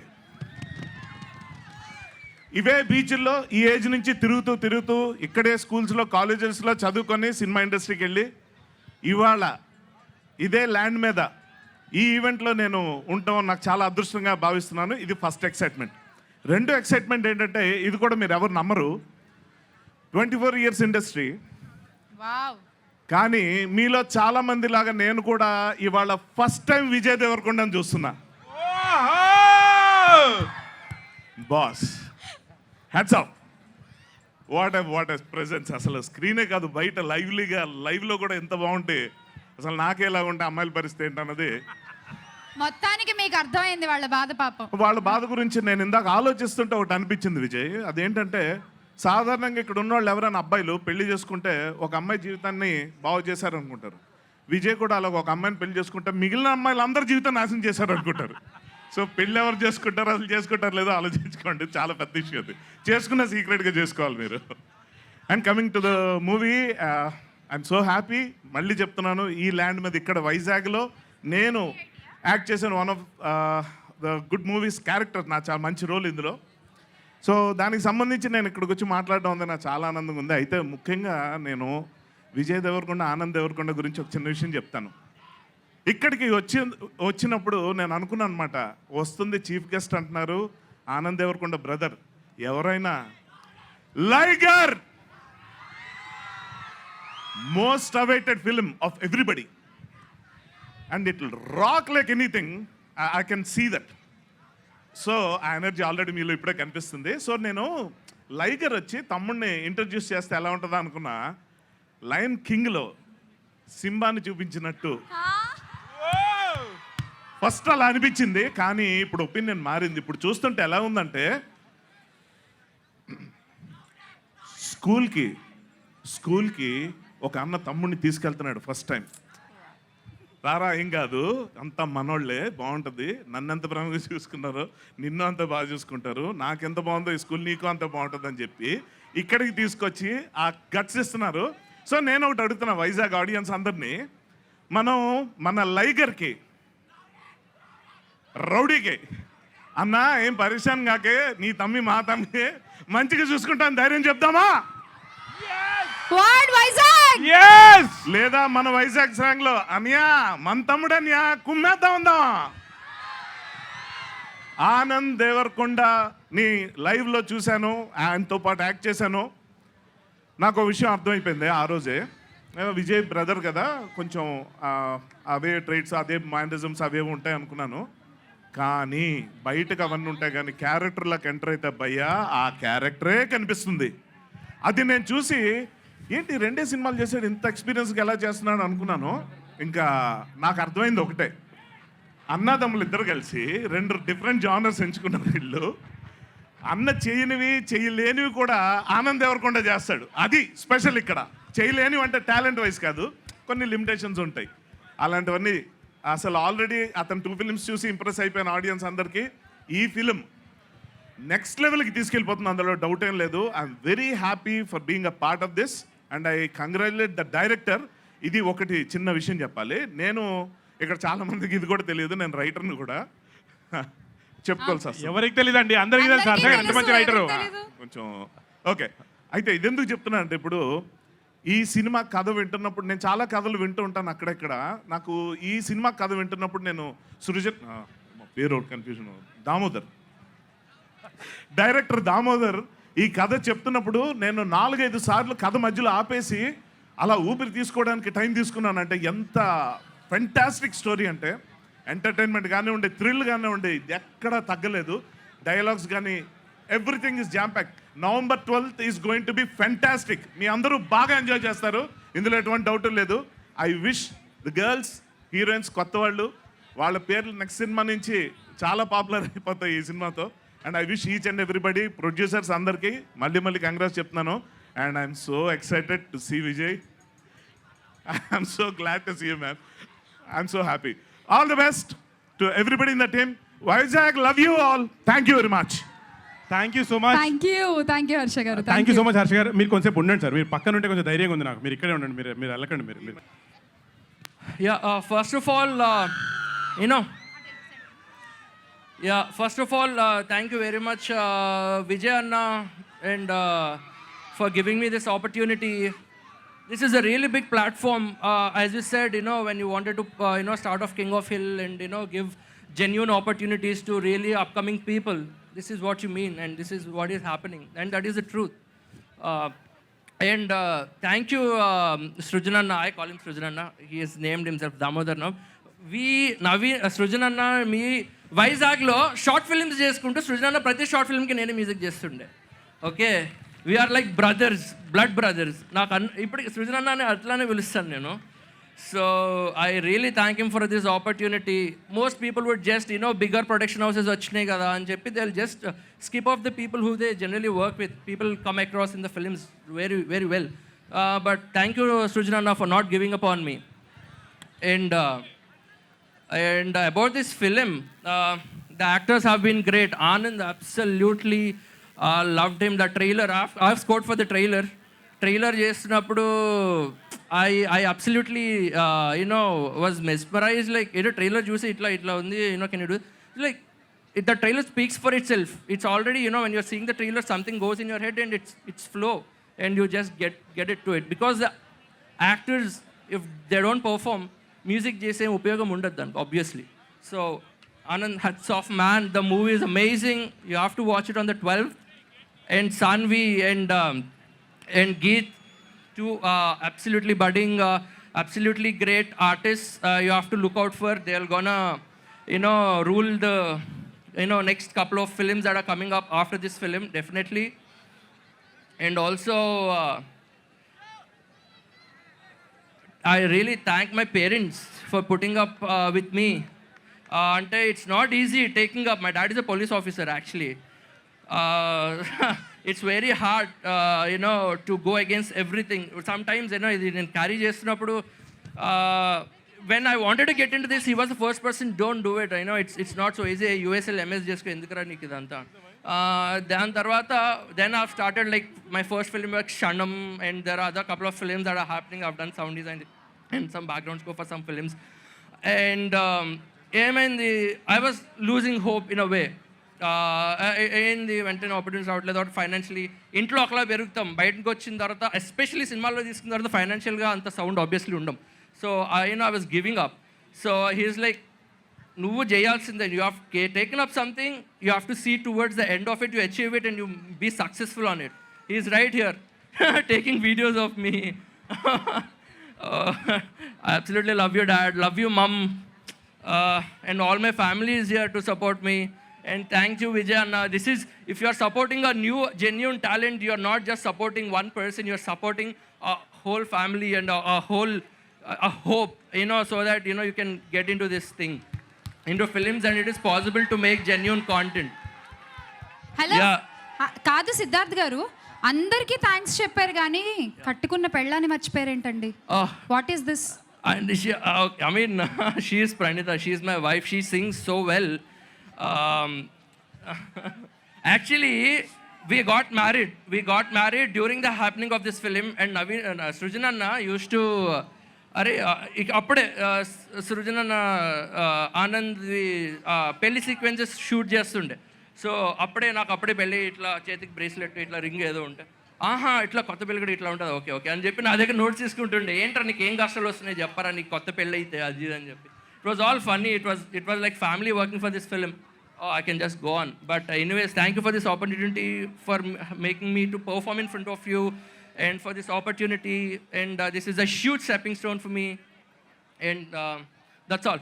ఇవే బీచ్ల్లో ఈ ఏజ్ నుంచి తిరుగుతూ ఇక్కడే స్కూల్స్లో కాలేజెస్లో చదువుకొని సినిమా ఇండస్ట్రీకి వెళ్ళి ఇవాళ ఇదే ల్యాండ్ మీద ఈ ఈవెంట్లో నేను ఉండటం నాకు చాలా అదృష్టంగా భావిస్తున్నాను. ఇది ఫస్ట్ ఎక్సైట్మెంట్. 2 ఎక్సైట్మెంట్ ఏంటంటే ఇది కూడా మీరు ఎవరు నమ్మరు, 24 ఇయర్స్ ఇండస్ట్రీ, వావ్, కానీ మీలో చాలా మంది లాగా నేను కూడా ఇవాళ ఫస్ట్ టైం విజయ్ దేవరకొండని చూస్తున్నా. Boss, hats off. What a presence. అసలు స్క్రీనే కాదు, బయట లైవ్లో కూడా ఎంత బాగుంటే అసలు నాకేలా ఉంటే అమ్మాయిల పరిస్థితి ఏంటన్నది. మొత్తానికి మీకు అర్థమైంది వాళ్ళ బాధ. పాపం, వాళ్ళ బాధ గురించి నేను ఇందాక ఆలోచిస్తుంటే ఒకటి అనిపించింది విజయ్. అదేంటంటే సాధారణంగా ఇక్కడ ఉన్న వాళ్ళు ఎవరైనా అబ్బాయిలు పెళ్లి చేసుకుంటే ఒక అమ్మాయి జీవితాన్ని బాగు చేశారనుకుంటారు. విజయ్ కూడా అలా ఒక అమ్మాయిని పెళ్లి చేసుకుంటే మిగిలిన అమ్మాయిలు అందరి జీవితం నాశనం చేశారు అనుకుంటారు. సో పెళ్ళి ఎవరు చేసుకుంటారో అసలు చేసుకుంటారు లేదో ఆలోచించుకోండి. చాలా పెద్ద ఇష్యూ అది. చేసుకున్న సీక్రెట్గా చేసుకోవాలి మీరు. And coming to the movie, I'm so happy. మళ్ళీ చెప్తున్నాను, ఈ ల్యాండ్ మీద ఇక్కడ వైజాగ్లో నేను యాక్ట్ చేసిన one of the good movies character. నా చాలా మంచి రోల్ ఇందులో. సో దానికి సంబంధించి నేను ఇక్కడికి వచ్చి మాట్లాడడం ఉంది, నాకు చాలా ఆనందంగా ఉంది. అయితే ముఖ్యంగా నేను విజయ్ దేవరకొండ, ఆనంద్ దేవరకొండ గురించి ఒక చిన్న విషయం చెప్తాను. ఇక్కడికి వచ్చినప్పుడు నేను అనుకున్నాను అనమాట, వస్తుంది చీఫ్ గెస్ట్ అంటున్నారు, ఆనంద్ దేవరకొండ బ్రదర్, ఎవరైనా Liger most awaited film of everybody and it will rock like anything. I can see that. So ఆ ఎనర్జీ ఆల్రెడీ మీలో ఇప్పుడే కనిపిస్తుంది. సో నేను లైగర్ వచ్చి తమ్ముడిని ఇంట్రడ్యూస్ చేస్తే ఎలా ఉంటుందో అనుకున్నా. లయన్ కింగ్లో సింబాని చూపించినట్టు ఫస్ట్ అలా అనిపించింది, కానీ ఇప్పుడు ఒపీనియన్ మారింది. ఇప్పుడు చూస్తుంటే ఎలా ఉందంటే స్కూల్కి ఒక అన్న తమ్ముడిని తీసుకెళ్తున్నాడు ఫస్ట్ టైం. రారా, ఏం కాదు, అంతా మనోళ్ళే, బాగుంటుంది, నన్ను ఎంత ప్రేమగా చూసుకున్నారో నిన్ను అంత బాగా చూసుకుంటారు, నాకెంత బాగుందో ఈ స్కూల్ నీకు అంత బాగుంటుంది అని చెప్పి ఇక్కడికి తీసుకొచ్చి ఆ గట్స్ ఇస్తున్నారు. సో నేను ఒకటి అడుగుతున్నా వైజాగ్ ఆడియన్స్ అందరినీ, మనం మన లైగర్కి, రౌడీకి, అన్న ఏం పరిశాన్ కాకే, నీ తమ్మి మా తమ్మి మంచిగా చూసుకుంటాను ధైర్యం చెప్దామా? లేదా మన వైజాగ్ సాంగ్ లో అన్యా మన తమ్ముడు అన్యా కుమ్మేద్దాం ఉందాం. ఆనంద్ దేవరకొండ నీ లైవ్ లో చూశాను, ఆయనతో పాటు యాక్ట్ చేశాను. నాకు ఒక విషయం అర్థమైపోయింది ఆ రోజే. విజయ్ బ్రదర్ కదా, కొంచెం అవే ట్రైట్స్, అదే మ్యానరిజమ్స్ అవే ఉంటాయి అనుకున్నాను. కానీ బయటకు అవన్నీ ఉంటాయి, కానీ క్యారెక్టర్లకు ఎంటర్ అయితే భయ్యా ఆ క్యారెక్టరే కనిపిస్తుంది. అది నేను చూసి ఏంటి 2 సినిమాలు చేశాడు, ఇంత ఎక్స్పీరియన్స్గా ఎలా చేస్తున్నాడు అనుకున్నాను. ఇంకా నాకు అర్థమైంది ఒకటే, అన్నదమ్ములు ఇద్దరు కలిసి 2 డిఫరెంట్ జానర్స్ ఎంచుకున్నారు వీళ్ళు. అన్న చేయలేనివి కూడా ఆనంద్ దేవరకొండ చేస్తాడు. అది స్పెషల్ ఇక్కడ. చేయలేనివి అంటే టాలెంట్ వైజ్ కాదు, కొన్ని లిమిటేషన్స్ ఉంటాయి. అలాంటివన్నీ అసలు ఆల్రెడీ అతను 2 ఫిల్మ్స్ చూసి ఇంప్రెస్ అయిపోయిన ఆడియన్స్ అందరికీ ఈ ఫిలిం నెక్స్ట్ లెవెల్కి తీసుకెళ్ళిపోతుంది, అందులో డౌట్ ఏం లేదు. I'm very happy for being a part of this and I congratulate the director. ఇది ఒకటి చిన్న విషయం చెప్పాలి, నేను ఇక్కడ చాలా మందికి ఇది కూడా తెలియదు, నేను రైటర్ని కూడా చెప్పుకోవాల్సి వస్తుంది. ఎవరికి తెలియదండి, అందరికీ తెలుసు. అర్థం ఎంత మంచి రైటరు కొంచెం ఓకే. అయితే ఇదెందుకు చెప్తున్నా అంటే, ఇప్పుడు ఈ సినిమా కథ వింటున్నప్పుడు, నేను చాలా కథలు వింటూ ఉంటాను అక్కడెక్కడ, నాకు ఈ సినిమా కథ వింటున్నప్పుడు నేను సృజన్ పేరు ఒకటి కన్ఫ్యూజన్, డైరెక్టర్ దామోదర్ ఈ కథ చెప్తున్నప్పుడు నేను 4-5 సార్లు కథ మధ్యలో ఆపేసి అలా ఊపిరి తీసుకోవడానికి టైం తీసుకున్నాను. అంటే ఎంత ఫెంటాస్టిక్ స్టోరీ అంటే ఎంటర్టైన్మెంట్ కానివ్వండి, థ్రిల్ కానివ్వండి, ఎక్కడ తగ్గలేదు. డైలాగ్స్ కానీ everything is jam packed. November 12th is going to be fantastic. మీ అందరూ బాగా ఎంజాయ్ చేస్తారు, ఇందులో ఎటువంటి డౌట్ లేదు. I wish the girls heroines కొత్త వాళ్ళు, వాళ్ళ పేర్లు నెక్స్ట్ సినిమా నుంచి చాలా పాపులర్ అయిపోతాయి ఈ సినిమాతో. And I wish each and everybody, producers అందరికీ మళ్ళీ కంగ్రాట్స్ చెప్తున్నాను. And I'm so excited to see Vijay. I'm so glad to see you ma'am. I'm so happy. All the best to everybody in the team. Vizag, love you all. Thank you very much. Thank you so much. Thank you Harsha garu. Thank you so much Harsha garu. మీరు కొంచెంసేపు ఉండండి sir, మీరు పక్కన ఉంటే కొంచెం ధైర్యంగా ఉంది నాకు. మీరు ఇక్కడే ఉండండి, మీరు వెళ్ళకండి. మీరు Yeah, first of all, thank you very much, Vijay Anna, and for giving me this opportunity. This is a really big platform. As you said, when you wanted to, start off King of Hill and, give genuine opportunities to really upcoming people. This is what you mean, and this is what is happening, and that is the truth. And thank you, Srujananna. I call him Srujananna. He has named himself Damodar now. Srujananna, me వైజాగ్లో short films చేసుకుంటూ సృజన ప్రతి short ఫిల్మ్కి నేనే music చేస్తుండే. Okay, we're like brothers, blood brothers. నాకు ఇప్పటికి సృజన అని అట్లానే పిలుస్తాను నేను. So I really thank him for this opportunity. Most people would just bigger production houses వచ్చినాయి కదా అని చెప్పి దే విల్ జస్ట్ skip off the people who they generally work with. People come across in the films very, very well. But thank you, Srujananna, for not giving up on me. And about this film, the actors have been great. Anand, absolutely loved him. The trailer, I've scored for the trailer. Trailer చేస్తున్నప్పుడు I absolutely was mesmerized. Like trailer చూసి ఇట్లా ఉంది, can you do like the trailer speaks for itself. It's already, when you're seeing the trailer, something goes in your head and it's flow, and you just get it to it. Because the actors, if they don't perform, music చేసే ఉపయోగం ఉండదు దానికి, obviously. So Anand, hats off, man. The movie is amazing. You have to watch it on the 12th. And Sanvi and Geet, two absolutely budding, absolutely great artists. You have to look out for. They're gonna, rule the next couple of films that are coming up after this film, definitely. And also, I really thank my parents for putting up with me. Ante it's not easy taking up. My dad is a police officer, actually. It's very hard, to go against everything. Sometimes, in carry చేస్తున్నప్పుడు, when I wanted to get into this, he was the first person, don't do it. I know it's not so easy. USL MS చేసుకో ఎందుకురా నీకు ఇదంతా. దాని తర్వాత then I've started like my first film was Kshanam, and there are other couple of films that are happening. I've done sound design and some background score for some films. And I was losing hope in a way. ఏంది వెంటనే opportunities రావట్లేదు, కాబట్టి financially ఇంట్లో ఒకలా పెరుగుతాం. బయటకు వచ్చిన తర్వాత especially సినిమాల్లో తీసుకున్న తర్వాత ఫైనాన్షియల్గా అంత సౌండ్ ఆబ్వియస్లీ ఉండం. So I was giving up. So he's like, నువ్వు చేయాల్సిందే, you have taken up something, you have to see towards the end of it, you achieve it and you be successful on it. He's right here taking videos of me. I absolutely love you, Dad, love you, Mom, and all my family is here to support me. And thank you, Vijay Anna. This is, if you are supporting a new genuine talent, you are not just supporting one person, you are supporting a whole family and a whole hope, so that you can get into this thing, into films, and it is possible to make genuine content. Hello, Yeah. కాదు సిద్ధార్థ్ గారు, అందరికీ thanks చెప్పారు కానీ కట్టుకున్న పెళ్ళాన్ని మర్చిపోయారేంటండి? What is this? And she is Pranita, she is my wife, she sings so well. Actually, we got married during the happening of this film, and Srujananna used to అప్పుడే సృజన ఆనంద్ పెళ్లి సీక్వెన్సెస్ షూట్ చేస్తుండే. So అప్పుడే పెళ్ళి ఇట్లా చేతికి bracelet ఇట్లా ring ఏదో ఉంటే, ఇట్లా కొత్త పెళ్ళి కూడా ఇట్లా ఉంటుంది, ఓకే అని చెప్పి నా దగ్గర నోట్స్ తీసుకుంటుండే. ఏంట్రా నీకు ఏం కష్టాలు వస్తున్నాయి చెప్పరా, నీకు కొత్త పెళ్ళి అయితే అది అని చెప్పి. It was all funny. It was like family working for this film. I can just go on. But anyways, thank you for this opportunity, for making me to perform in front of you, and for this opportunity. And this is a huge stepping stone for me. And that's all.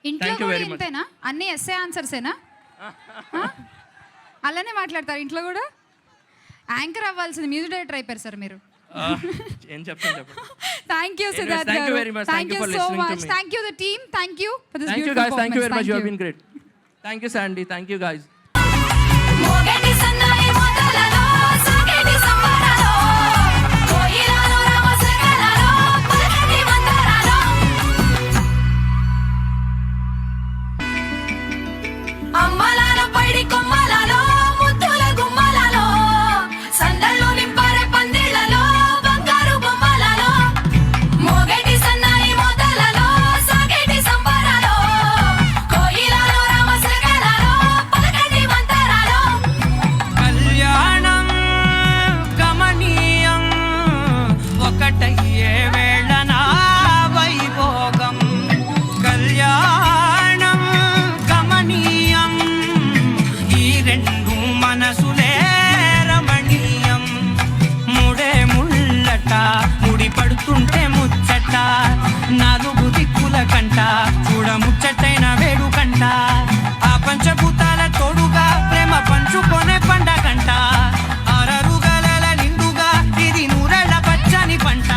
ఇంట్లో thank you కూడా very much. ఇంతేనా? అన్ని SA ఆన్సర్సేనా? అలానే మాట్లాడతారు ఇంట్లో కూడా? Anchor అవ్వాల్సింది music director అయిపోయారు సార్ మీరు. ఏం చెప్తాను చెప్పండి. Thank you Anyways, Siddharth thank you గారు. very much. Thank you Thank you for so listening to much. me. Thank you the team. Thank you for this thank you beautiful guys, thank you very much, you have performance. been great. Thank you Sandy, thank you guys. మోగేటి సన్నాయి మోతలలో సాగేటి సంబరాలో కోయిలలో రామశకలలో పలకటి మందరాలో అమ్మలాలో పైడి కొమ్మలలో ముద్దుల గుమ్మలలో సందళ్ళు నింపారే పందిళ్ళలో బంగారు బొమ్మలలో మోగేటి సన్నాయి మోతలలో సాగేటి సంబరాలో కోయిలలో రామశకలలో పలకటి మందరాలో కళ్యాణం గమనీయం ఒకటయ్యే వేళన వైభోగం కళ్యాణం గమనీయం ఈ రెండు మనసులే రమణీయం ముడే ముళ్ళట ముడి పడుతుంటే ముచ్చట నాలుగు దిక్కుల కంట చూడ ముచ్చటైన వేడుకంట ఆ పంచభూతాల తోడుగా ప్రేమ పంచుకొనే పండగంట ఆరరుగల నిండుగా ఇది నూరెళ్ళ పచ్చని పంట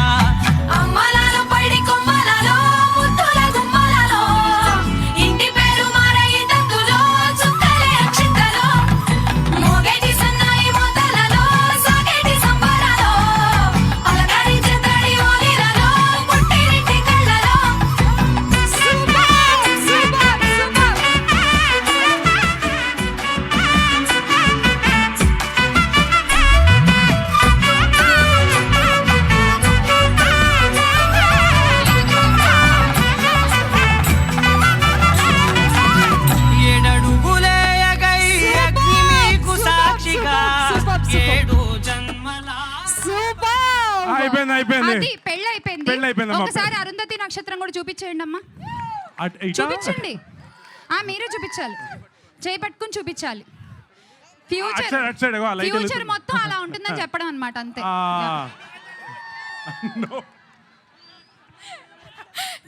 అమ్మలాలో పైడి కొమ్మలలో ముద్దుల గుమ్మలలో ఇంటి పేరు మారయి తందులో చుక్కలే అక్షింతలో మోగేటి సన్నాయి మోతలలో సాగేటి సంబరాలో అలకరించే తడి ఓలిలలో పుట్టినింటి కళ్ళలో సూపర్ సూపర్ సూపర్. ఏడడుగులేయగై అగ్ని మీకు సాక్షిగా సూపర్. ఏడు జన్మల సూపర్. అయిపోయింది, అయిపోయింది. అది పెళ్ళి అయిపోయింది. పెళ్ళి అయిపోయిందమ్మా. ఒకసారి అరుంధతి నక్షత్రం కూడా చూపించేయండి అమ్మా. ఇటా? చూపించండి. మీరే చూపించాలి. చేయి పట్టుకుని చూపించాలి. ఫ్యూచర్ అటు సైడ్, ఆ లైట్ ఫ్యూచర్ వెలుగుతుంది. మొత్తం అలా ఉంటుందని చెప్పడం అన్నమాట అంతే. No.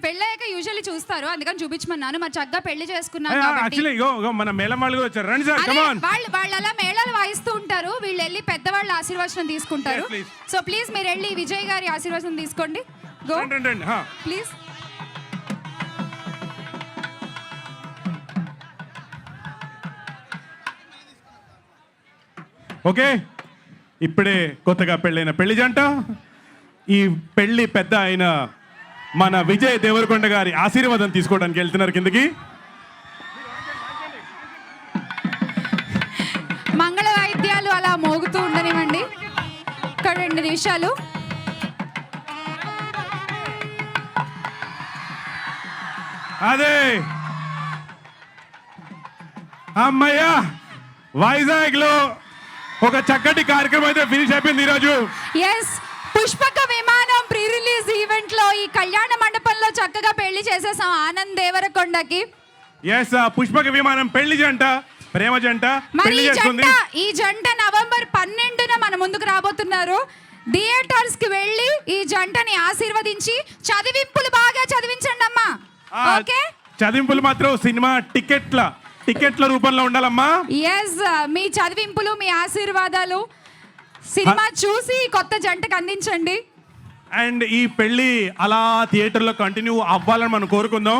పెళ్ళయ్యాక యూజువల్లీ చూస్తారు, అందుకని చూపించమన్నాను. మరి చక్కగా పెళ్లి చేసుకున్నాం కాబట్టి యాక్చువల్లీ ఇగో మన మేళమాళ్ళు కూడా వచ్చారు. రండి సార్, అదే, కమ్ ఆన్. వాళ్ళు అలా మేళాలు వాయిస్తూ ఉంటారు, వీళ్ళు వెళ్ళి పెద్దవాళ్ళ ఆశీర్వచనం తీసుకుంటారు. Yes, please. సో ప్లీజ్ మీరు వెళ్ళి విజయ్ గారి ఆశీర్వచనం తీసుకోండి. గో రండి, రండి, హా. ప్లీజ్. ఓకే, ఇప్పుడే కొత్తగా పెళ్ళైన పెళ్లి జంట, ఈ పెళ్లి పెద్ద అయిన మన విజయ్ దేవరకొండ గారి ఆశీర్వాదం తీసుకోవడానికి వెళ్తున్నారు కిందకి. మంగళ వాయిద్యాలు అలా మోగుతూ ఉండనివ్వండి. ఇక్కడ 2 నిమిషాలు. అదే అమ్మయ్యా, వైజాగ్ లో ఒక చక్కటి కార్యక్రమం అయితే ఫినిష్ అయిపోయింది ఈరోజు. ఎస్, పుష్పక విమానం ప్రీ రిలీజ్ ఈవెంట్ లో ఈ కళ్యాణ మండపంలో చక్కగా పెళ్లి చేసేసాం ఆనంద్ దేవరకొండకి. ఎస్, పుష్పక విమానం పెళ్లి జంట, ప్రేమ జంట మరి పెళ్లి చేసుకుంది. ఈ జంట నవంబర్ 12న మన ముందుకు రాబోతున్నారు. థియేటర్స్ కి వెళ్ళి ఈ జంటని ఆశీర్వదించి చదివింపులు బాగా చదివించండి అమ్మా. ఓకే, చదివింపులు మాత్రం సినిమా టికెట్ల రూపంలో ఉండాలమ్మా. ఎస్, మీ చదివింపులు మీ ఆశీర్వాదాలు సినిమా చూసి కొత్త జంటకు అందించండి. అండ్ ఈ పెళ్లి అలా థియేటర్లో కంటిన్యూ అవ్వాలని మనం కోరుకుందాం.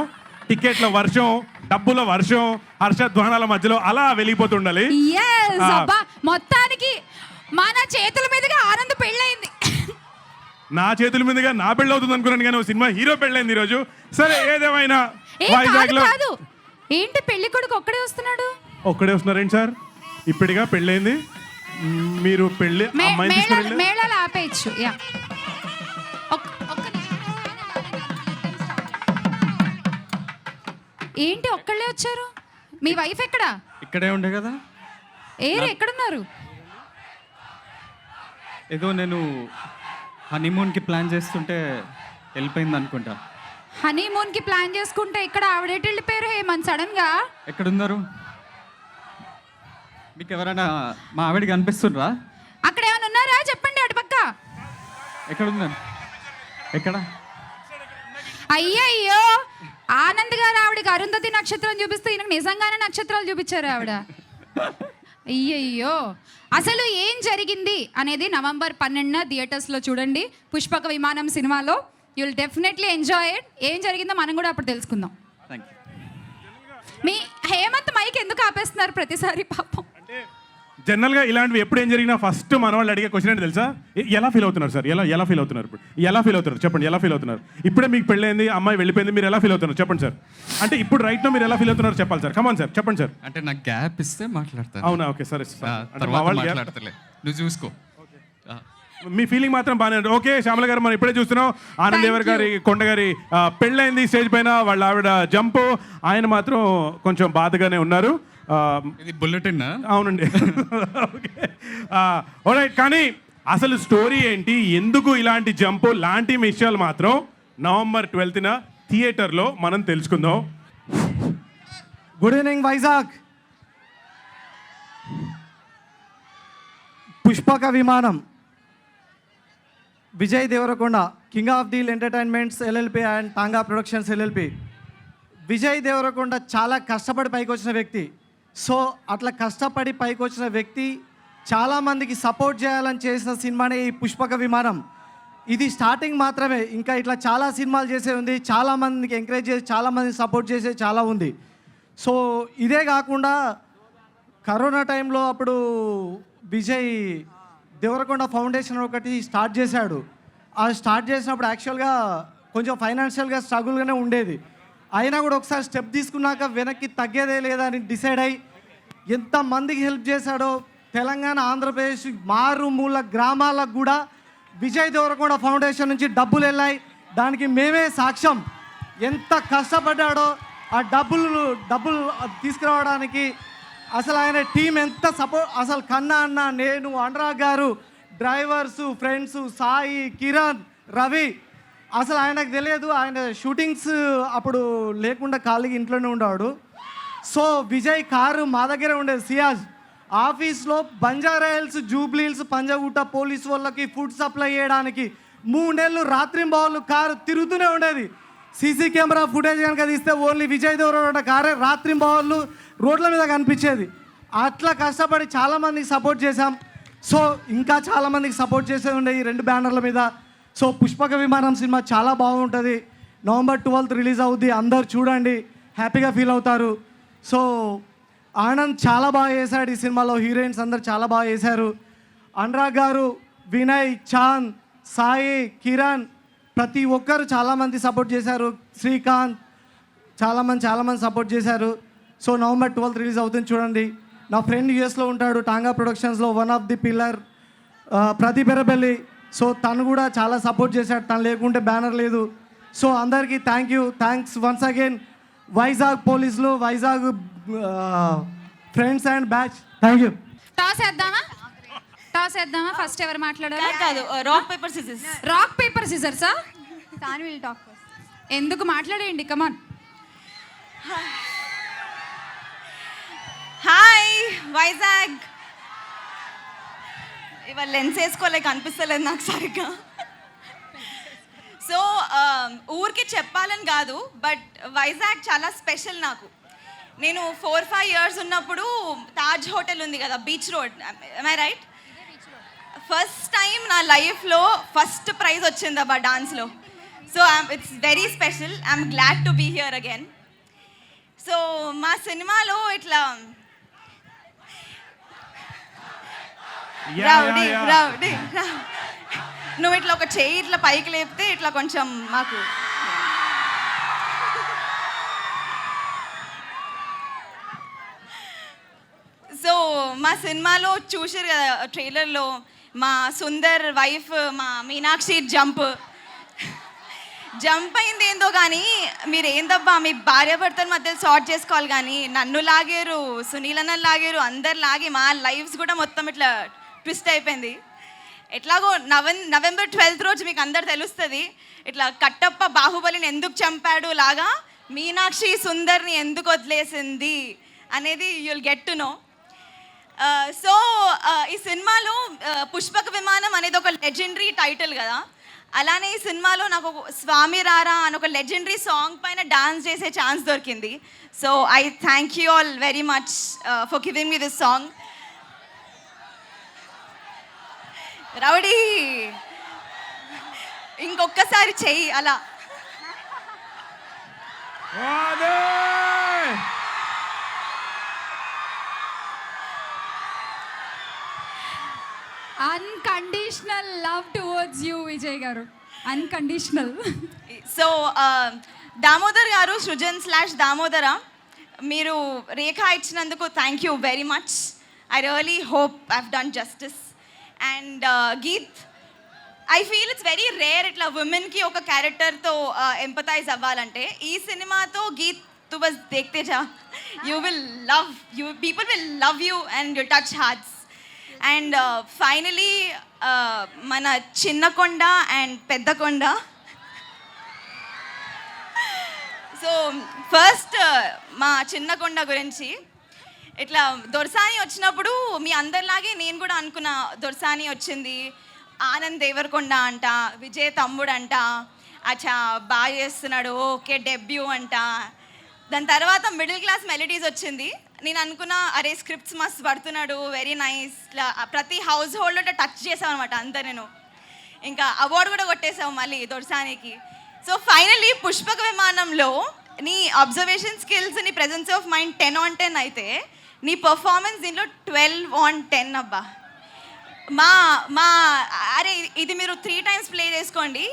టికెట్ల వర్షం, డబ్బుల వర్షం, హర్షధ్వానాల మధ్యలో అలా వెలిగిపోతుండాలి. ఎస్, అబ్బా, మొత్తానికి మన చేతుల మీదుగా ఆనంద్ పెళ్ళయింది. నా చేతుల మీదుగా నా పెళ్ళి అవుతుంది అనుకున్నాను, కానీ ఓ సినిమా హీరో పెళ్ళైంది ఈరోజు. సరే, ఏదేమైనా వైజాగ్ లో కాదు, ఏంటి పెళ్లి కొడుకు ఒక్కడే వస్తున్నాడు? ఒక్కడే వస్తున్నారేంటి సార్? ఇప్పటిగా పెళ్ళైంది, మీరు పెళ్ళి అమ్మాయిని తీసుకుని మేళాలు ఆపేయచ్చు. యా, ఏంటి ఒక్కళ్ళే వచ్చారు? మీ వైఫ్ ఎక్కడా? ఇక్కడే ఉండే కదా. ఎక్కడున్నారు? ఏదో నేను హనీమూన్కి ప్లాన్ చేస్తుంటే వెళ్ళిపోయింది అనుకుంటా. హనీమూన్ కి ప్లాన్ చేసుకుంటే ఇక్కడ ఆవిడేటి వెళ్ళిపోయారు హేమంత్ సడన్ గా? ఎక్కడున్నారు? మీకు ఎవరైనా మా ఆవిడ కనిపిస్తుండ్రా? అక్కడ ఏమైనా ఉన్నారా చెప్పండి, అటుపక్క. ఎక్కడున్నారు? ఎక్కడ? అయ్యయ్యో, ఆనంద్ గారు ఆవిడకి అరుంధతి నక్షత్రం చూపిస్తే ఈయనకు నిజంగానే నక్షత్రాలు చూపించారు ఆవిడ. అయ్యయ్యో, అసలు ఏం జరిగింది అనేది నవంబర్ 12న థియేటర్స్లో చూడండి. పుష్పక విమానం సినిమాలో you will definitely enjoy it. ఏం జరిగిందో మనం కూడా అప్పుడు తెలుసుకుందాం. Thank you. మీ హేమంత్ మైక్ ఎందుకు ఆపేస్తున్నారు ప్రతిసారి పాపం? జనరల్గా ఇలాంటివి ఎప్పుడు ఏం జరిగినా ఫస్ట్ మన వాళ్ళు అడిగే క్వశ్చన్ ఏంటి తెలుసా? ఎలా ఫీల్ అవుతున్నారు సార్? ఎలా ఫీల్ అవుతున్నారు? ఇప్పుడు ఎలా ఫీల్ అవుతున్నారు చెప్పండి, ఎలా ఫీల్ అవుతున్నారు? ఇప్పుడే మీకు పెళ్ళైంది, అమ్మాయి వెళ్ళిపోయింది, మీరు ఎలా ఫీల్ అవుతున్నారు చెప్పండి సార్. అంటే ఇప్పుడు రైట్లో మీరు ఎలా ఫీల్ అవుతున్నారు చెప్పాలి సార్. కమాన్ సార్ చెప్పండి సార్. అంటే నాకు గ్యాప్ ఇస్తే మాట్లాడతాను. అవునా, ఓకే సరే సార్. అంటే మా తర్వాత వాళ్ళు మాట్లాడతలే, నువ్వు చూసుకో. మీ ఫీలింగ్ మాత్రం బాగానే ఉంటుంది. ఓకే శ్యామల గారు, మనం ఇప్పుడే చూస్తున్నాం ఆనంద్ దేవర్ గారి కొండ గారి పెళ్ళైంది స్టేజ్ పైన, వాళ్ళ ఆవిడ జంప్, ఆయన మాత్రం కొంచెం బాధగానే ఉన్నారు. ఇది బుల్లెటిన్. అవునండి. ఓకే ఓరైట్, కానీ అసలు స్టోరీ ఏంటి, ఎందుకు ఇలాంటి జంప్ లాంటి విషయాలు మాత్రం నవంబర్ 12న థియేటర్లో మనం తెలుసుకుందాం. Good evening Vizag. Pushpaka Vimanam, Vijay Deverakonda, king of the entertainments LLP and Tanga productions LLP. Vijay Deverakonda చాలా కష్టపడి పైకి వచ్చిన వ్యక్తి. సో అట్లా కష్టపడి పైకి వచ్చిన వ్యక్తి చాలామందికి సపోర్ట్ చేయాలని చేసిన సినిమానే ఈ పుష్పక విమానం. ఇది స్టార్టింగ్ మాత్రమే, ఇంకా ఇట్లా చాలా సినిమాలు చేసే ఉంది, చాలామందికి ఎంకరేజ్ చేసి చాలామందికి సపోర్ట్ చేసే చాలా ఉంది. సో ఇదే కాకుండా కరోనా టైంలో అప్పుడు విజయ్ దేవరకొండ ఫౌండేషన్ ఒకటి స్టార్ట్ చేశాడు. అది స్టార్ట్ చేసినప్పుడు యాక్చువల్గా కొంచెం ఫైనాన్షియల్గా స్ట్రగుల్గానే ఉండేది. అయినా కూడా ఒకసారి స్టెప్ తీసుకున్నాక వెనక్కి తగ్గేదే లేదని డిసైడ్ అయ్యి ఎంతమందికి హెల్ప్ చేశాడో. తెలంగాణ, ఆంధ్రప్రదేశ్ మారుమూల గ్రామాలకు కూడా విజయ్ దేవరకొండ ఫౌండేషన్ నుంచి డబ్బులు వెళ్ళాయి. దానికి మేమే సాక్ష్యం. ఎంత కష్టపడ్డాడో ఆ డబ్బులు తీసుకురావడానికి. అసలు ఆయన టీం ఎంత సపోర్ట్, అసలు కన్నా అన్న, నేను, అనురాగ్ గారు, డ్రైవర్సు, ఫ్రెండ్స్, సాయి, కిరణ్, రవి. అసలు ఆయనకు తెలియదు, ఆయన షూటింగ్స్ అప్పుడు లేకుండా ఖాళీగా ఇంట్లోనే ఉండేవాడు. సో విజయ్ కారు మా దగ్గరే ఉండేది. సియాజ్ ఆఫీస్లో బంజారాహిల్స్, జూబ్లీహిల్స్, పంజాగుట్ట పోలీసు వాళ్ళకి ఫుడ్ సప్లై చేయడానికి 3 నెలలు రాత్రింబవళ్ళు కారు తిరుగుతూనే ఉండేది. సీసీ కెమెరా ఫుటేజ్ కనుక తీస్తే ఓన్లీ విజయ్ దేవరకొండ కారే రాత్రింబవళ్ళు రోడ్ల మీద కనిపించేది. అట్లా కష్టపడి చాలామందికి సపోర్ట్ చేశాం. సో ఇంకా చాలామందికి సపోర్ట్ చేసేది ఉండే ఈ 2 బ్యానర్ల మీద. సో పుష్పక విమానం సినిమా చాలా బాగుంటుంది. నవంబర్ 12th రిలీజ్ అవుద్ది. అందరు చూడండి, హ్యాపీగా ఫీల్ అవుతారు. సో ఆనంద్ చాలా బాగా చేశాడు ఈ సినిమాలో. హీరోయిన్స్ అందరు చాలా బాగా చేశారు. అనురాగ్ గారు, వినయ్, చాంద్, సాయి, కిరణ్, ప్రతి ఒక్కరు చాలామంది సపోర్ట్ చేశారు. శ్రీకాంత్, చాలామంది సపోర్ట్ చేశారు. సో నవంబర్ 12th రిలీజ్ అవుతుంది, చూడండి. నా ఫ్రెండ్ యూఎస్లో ఉంటాడు, టాంగా ప్రొడక్షన్స్లో one of the pillar, Pradeep Errabelli. So తను కూడా చాలా సపోర్ట్ చేశాడు. తను లేకుంటే బ్యానర్ లేదు. సో అందరికీ థ్యాంక్స్ వన్స్ అగైన్. వైజాగ్ పోలీసులు, Vizag friends and batch, thank you. Toss వేద్దామా? ఫస్ట్ ఎవరు మాట్లాడారు? కాదు, rock paper scissors. Rock paper సిజర్సా? తాను విల్ టాక్ ఫస్ట్. ఎందుకు మాట్లాడేయండి, కమాన్. హాయ్ వైజాగ్. ఇవాళ లెన్స్ వేసుకోలేక అనిపిస్తలేదు నాకు సరిగ్గా. సో ఊరికి చెప్పాలని కాదు, బట్ వైజాగ్ చాలా స్పెషల్ నాకు. నేను 4-5 years ఉన్నప్పుడు తాజ్ హోటల్ ఉంది కదా, beach road, I right? First time నా లైఫ్లో ఫస్ట్ ప్రైజ్ వచ్చింది అబ్బా డాన్స్లో. So it's very special. I'm glad to be here again. So మా సినిమాలో ఇట్లా రౌడీ నువ్వు ఇట్లా ఒక చెయ్యి ఇట్లా పైకి లేపితే ఇట్లా కొంచెం మాకు సో మా సినిమాలో చూసారు కదా ట్రైలర్లో, మా సుందర్ వైఫ్ మా మీనాక్షి జంప్ అయింది ఏందో కానీ మీరు ఏందబ్బా మీ భార్యాభర్తల మధ్య సార్ట్ చేసుకోవాలి కానీ నన్ను లాగారు, సునీల్ అన్న లాగారు, అందరు లాగి మా లైఫ్స్ కూడా మొత్తం ఇట్లా ట్విస్ట్ అయిపోయింది. ఎట్లాగో నవంబర్ 12th రోజు మీకు అందరు తెలుస్తుంది ఇట్లా కట్టప్ప బాహుబలిని ఎందుకు చంపాడు లాగా మీనాక్షి సుందర్ని ఎందుకు వదిలేసింది అనేది you'll get to know. So ఈ సినిమాలో పుష్పక విమానం అనేది ఒక లెజెండరీ టైటిల్ కదా. అలానే ఈ సినిమాలో నాకు ఒక స్వామి రారా అని ఒక లెజెండరీ సాంగ్ పైన డాన్స్ చేసే ఛాన్స్ దొరికింది. So I thank you all very much for giving me this song. Rowdy ఇంకొకసారి చెయ్యి అలా. Unconditional love towards you Vijay garu, unconditional. So Damodar garu, సృజన్/దామోదర, మీరు రేఖ ఇచ్చినందుకు thank you very much. I really hope I've done justice. And Geet, I feel it's very rare ఇట్లా ఉమెన్కి ఒక క్యారెక్టర్తో ఎంపథైజ్ అవ్వాలంటే. ఈ సినిమాతో గీత్ తు బస్ దేఖ్తే జా, you will love, people will love you and you touch hearts. And finally మన Chinnakonda and Peddakonda. So first మా చిన్నకొండ గురించి, ఇట్లా దొరసాని వచ్చినప్పుడు మీ అందరిలాగే నేను కూడా అనుకున్నా, దొరసాని వచ్చింది, ఆనంద్ దేవరకొండ అంట, విజయ్ తమ్ముడు అంట, అచ్చా బాగా చేస్తున్నాడు, ఓకే డెబ్యూ అంట. దాని తర్వాత మిడిల్ క్లాస్ మెలడీస్ వచ్చింది. నేను అనుకున్నా అరే స్క్రిప్ట్స్ మస్తు పడుతున్నాడు, వెరీ నైస్, ఇట్లా ప్రతి హౌస్ హోల్డ్లో టచ్ చేసాం అనమాట అంతా. నేను ఇంకా అవార్డు కూడా కొట్టేసావు మళ్ళీ దొరసానికి. సో ఫైనలీ పుష్పక విమానంలో నీ అబ్జర్వేషన్ స్కిల్స్, నీ ప్రెజెన్స్ ఆఫ్ మైండ్ 10/10 అయితే నీ పర్ఫార్మెన్స్ దీంట్లో 12/10 అబ్బా. మా అరే ఇది మీరు 3 times ప్లే చేసుకోండి.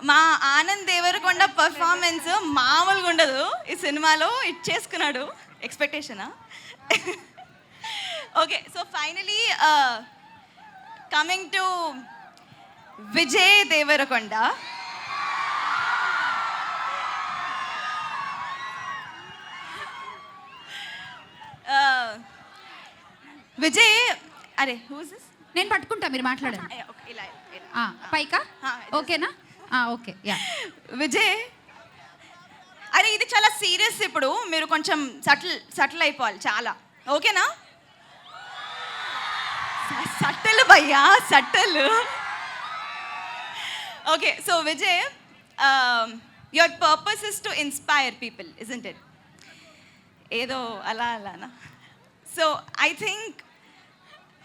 మా ఆనంద్ దేవరకొండ పర్ఫార్మెన్స్ మామూలుగా ఉండదు ఈ సినిమాలో, ఇచ్చేసుకున్నాడు. ఎక్స్పెక్టేషనా? Okay, so finally coming to Vijay Devarakonda. Vijay, అరే హూస్ దిస్? నేను పట్టుకుంటా, మీరు మాట్లాడండి. ఇలా పైకా ఓకేనా? Okay, yeah. విజయ్, అరే ఇది చాలా సీరియస్, ఇప్పుడు మీరు కొంచెం సటిల్ అయిపోవాలి చాలా, ఓకేనా? సట్టలు భయ్యా, సట్టలు. Okay, so Vijay, your purpose is to inspire people, isn't it? ఏదో అలానా? So I think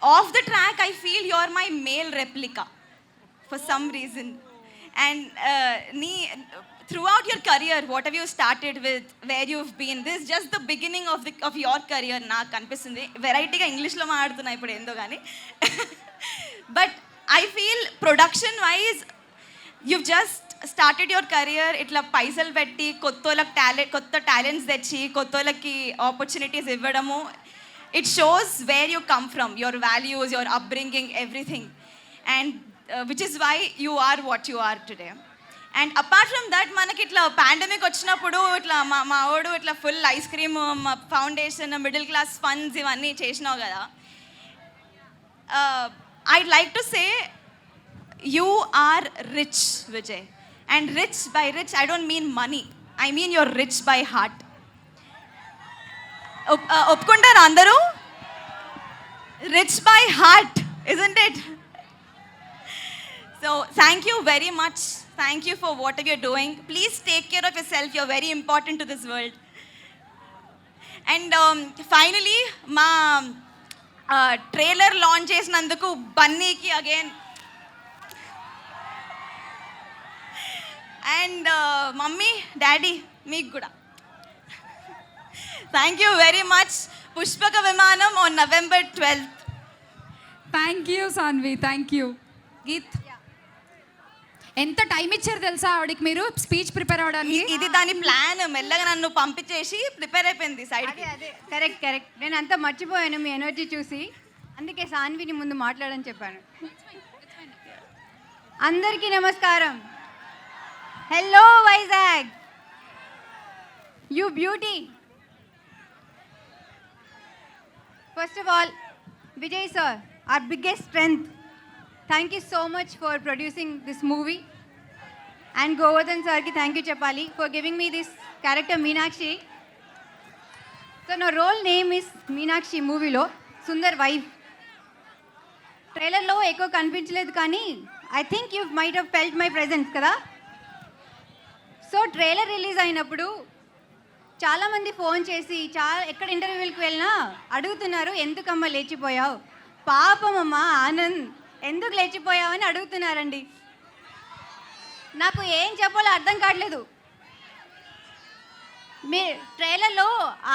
of the track I feel you are my male replica for some reason. And throughout your career, whatever you started with, where you've been, this is just the beginning of your career. నాకు అనిపిస్తుంది వెరైటీగా ఇంగ్లీష్లో మాట్లాడుతున్నా ఇప్పుడు ఏందో కానీ. But I feel production wise you've just started your career ఇట్లా పైసలు పెట్టి కొత్త టాలెంట్స్ తెచ్చి కొత్తోళ్ళకి ఆపర్చునిటీస్ ఇవ్వడము. It shows where you come from, your values, your upbringing, everything. And which is why you are what you are today. And apart from that, మనకి ఇట్లా pandemic వచ్చినప్పుడు ఇట్లా మా వాడు ఇట్లా full ice cream, foundation, middle class funds ఇవన్నీ చేసినావు కదా. I'd like to say you are rich, Vijay. And rich, by rich I don't mean money, I mean you're rich by heart. ఒప్పుకుంటారా అందరూ? Rich by heart, isn't it? So thank you very much. Thank you for whatever you're doing. Please take care of yourself. You're very important to this world. And finally, మా trailer launch చేసినందుకు బన్నీకి again, and mummy daddy మీకు కూడా thank you very much. Pushpaka Vimanam on November 12th. Thank you Saanvi, thank you. Geet, ఎంత time ఇచ్చారు తెలుసా ఆవిడకి మీరు స్పీచ్ ప్రిపేర్ అవ్వడానికి? ఇది దాని ప్లాన్, మెల్లగా నన్ను పంపించేసి ప్రిపేర్ అయిపోయింది సైడ్. అదే కరెక్ట్. నేను అంతా మర్చిపోయాను మీ ఎనర్జీ చూసి, అందుకే సాన్విని ముందు మాట్లాడని చెప్పాను. అందరికీ నమస్కారం. Hello Vizag, you beauty. First of all Vijay sir, our biggest strength. Thank you so much for producing this movie. And Govardhan sir ki thank you చెప్పాలి for giving me this character Meenakshi. So నా role name is Meenakshi మూవీలో Sundar wife. ట్రైలర్లో ఎక్కువ కనిపించలేదు కానీ I think you might have felt my presence కదా. So trailer release అయినప్పుడు చాలామంది ఫోన్ చేసి ఎక్కడ ఇంటర్వ్యూలకు వెళ్ళినా అడుగుతున్నారు, ఎందుకమ్మా లేచిపోయావు, పాపమమ్మా ఆనంద్ ఎందుకు లేచిపోయావు అని అడుగుతున్నారండి. నాకు ఏం చెప్పాలో అర్థం కావట్లేదు. మీ ట్రైలర్లో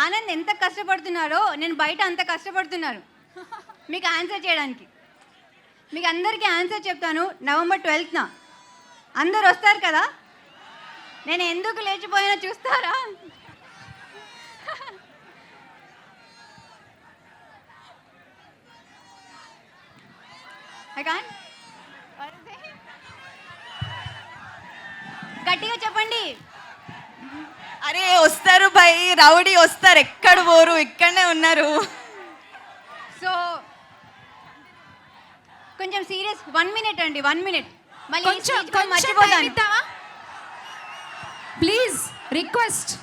ఆనంద్ ఎంత కష్టపడుతున్నారో నేను బయట అంత కష్టపడుతున్నాను మీకు ఆన్సర్ చేయడానికి. మీకు అందరికీ ఆన్సర్ చెప్తాను. నవంబర్ 12న అందరు వస్తారు కదా, నేను ఎందుకు లేచిపోయినా చూస్తారా? గట్టిగా చెప్పండి. అరే వస్తారు భయ్, రౌడీ వస్తారు, ఎక్కడ పోరు, ఇక్కడనే ఉన్నారు. సో కొంచెం సీరియస్ 1 minute అండి, 1 minute. మళ్ళీ మర్చిపోతాను ప్లీజ్, రిక్వెస్ట్.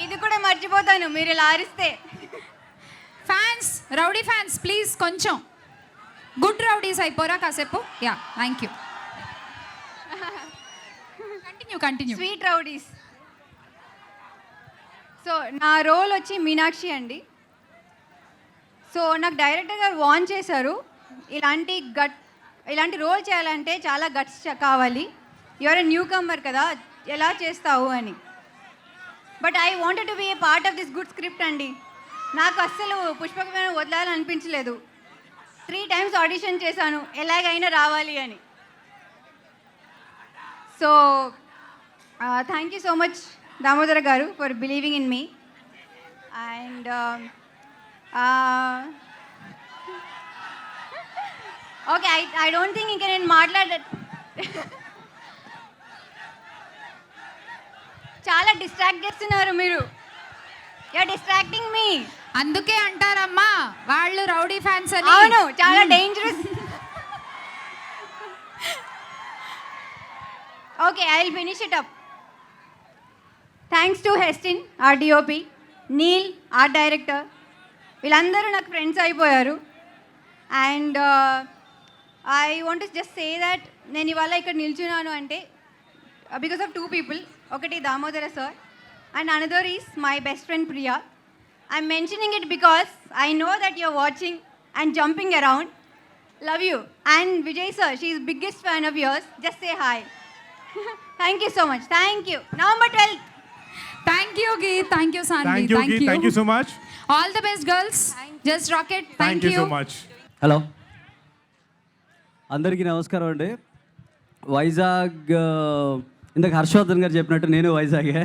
ఇది కూడా మర్చిపోతాను మీరు ఇలా ఆరిస్తే. ఫ్యాన్స్, రౌడీ ఫ్యాన్స్ ప్లీజ్ కొంచెం గుడ్ రౌడీస్ అయిపోరా కాసేపు. Yeah, thank you. Continue. Sweet rowdies. So నా రోల్ వచ్చి మీనాక్షి అండి. సో నాకు డైరెక్టర్ గారు వార్న్ చేశారు, ఇలాంటి రోల్ చేయాలంటే చాలా గట్స్ కావాలి, యువర్ ఎ న్యూ కమర్ కదా, ఎలా చేస్తావు అని. But I wanted to be A part of this good script అండి. నాకు అస్సలు పుష్పక విమానం వదలాలని అనిపించలేదు. 3 times ఆడిషన్ చేశాను ఎలాగైనా రావాలి అని. So thank you so much Damodara garu for believing in me. And okay, I don't think ఇంకా నేను చాలా డిస్ట్రాక్ట్ చేస్తున్నారు మీరు. You're distracting me. అందుకే అంటారమ్మా వాళ్ళు రౌడీ ఫ్యాన్స్ అని. అవును, చాలా dangerous. Okay, I will finish it up. Thanks to Hestin, our DOP, Neil, art director, వీళ్ళందరూ నాకు ఫ్రెండ్స్ అయిపోయారు. And I want just say that నేను ఇవాళ ఇక్కడ నిల్చున్నాను అంటే బికాస్ ఆఫ్ 2 people. ఒకటి Damodara sir and another is my best friend Priya. I'm mentioning it because I know that you're watching and jumping around. Love you. And Vijay sir, she is biggest fan of yours. Just say hi. Thank you so much. Thank you. November 12th. Thank you Geet, thank you Saanvi, Thank you, Geet. Thank you so much. All the best girls, just rock it. Thank you so much. Hello, అందరికీ నమస్కారం అండి. వైజాగ్, ఇందాక హర్షవర్ధన్ గారు చెప్పినట్టు నేను వైజాగే.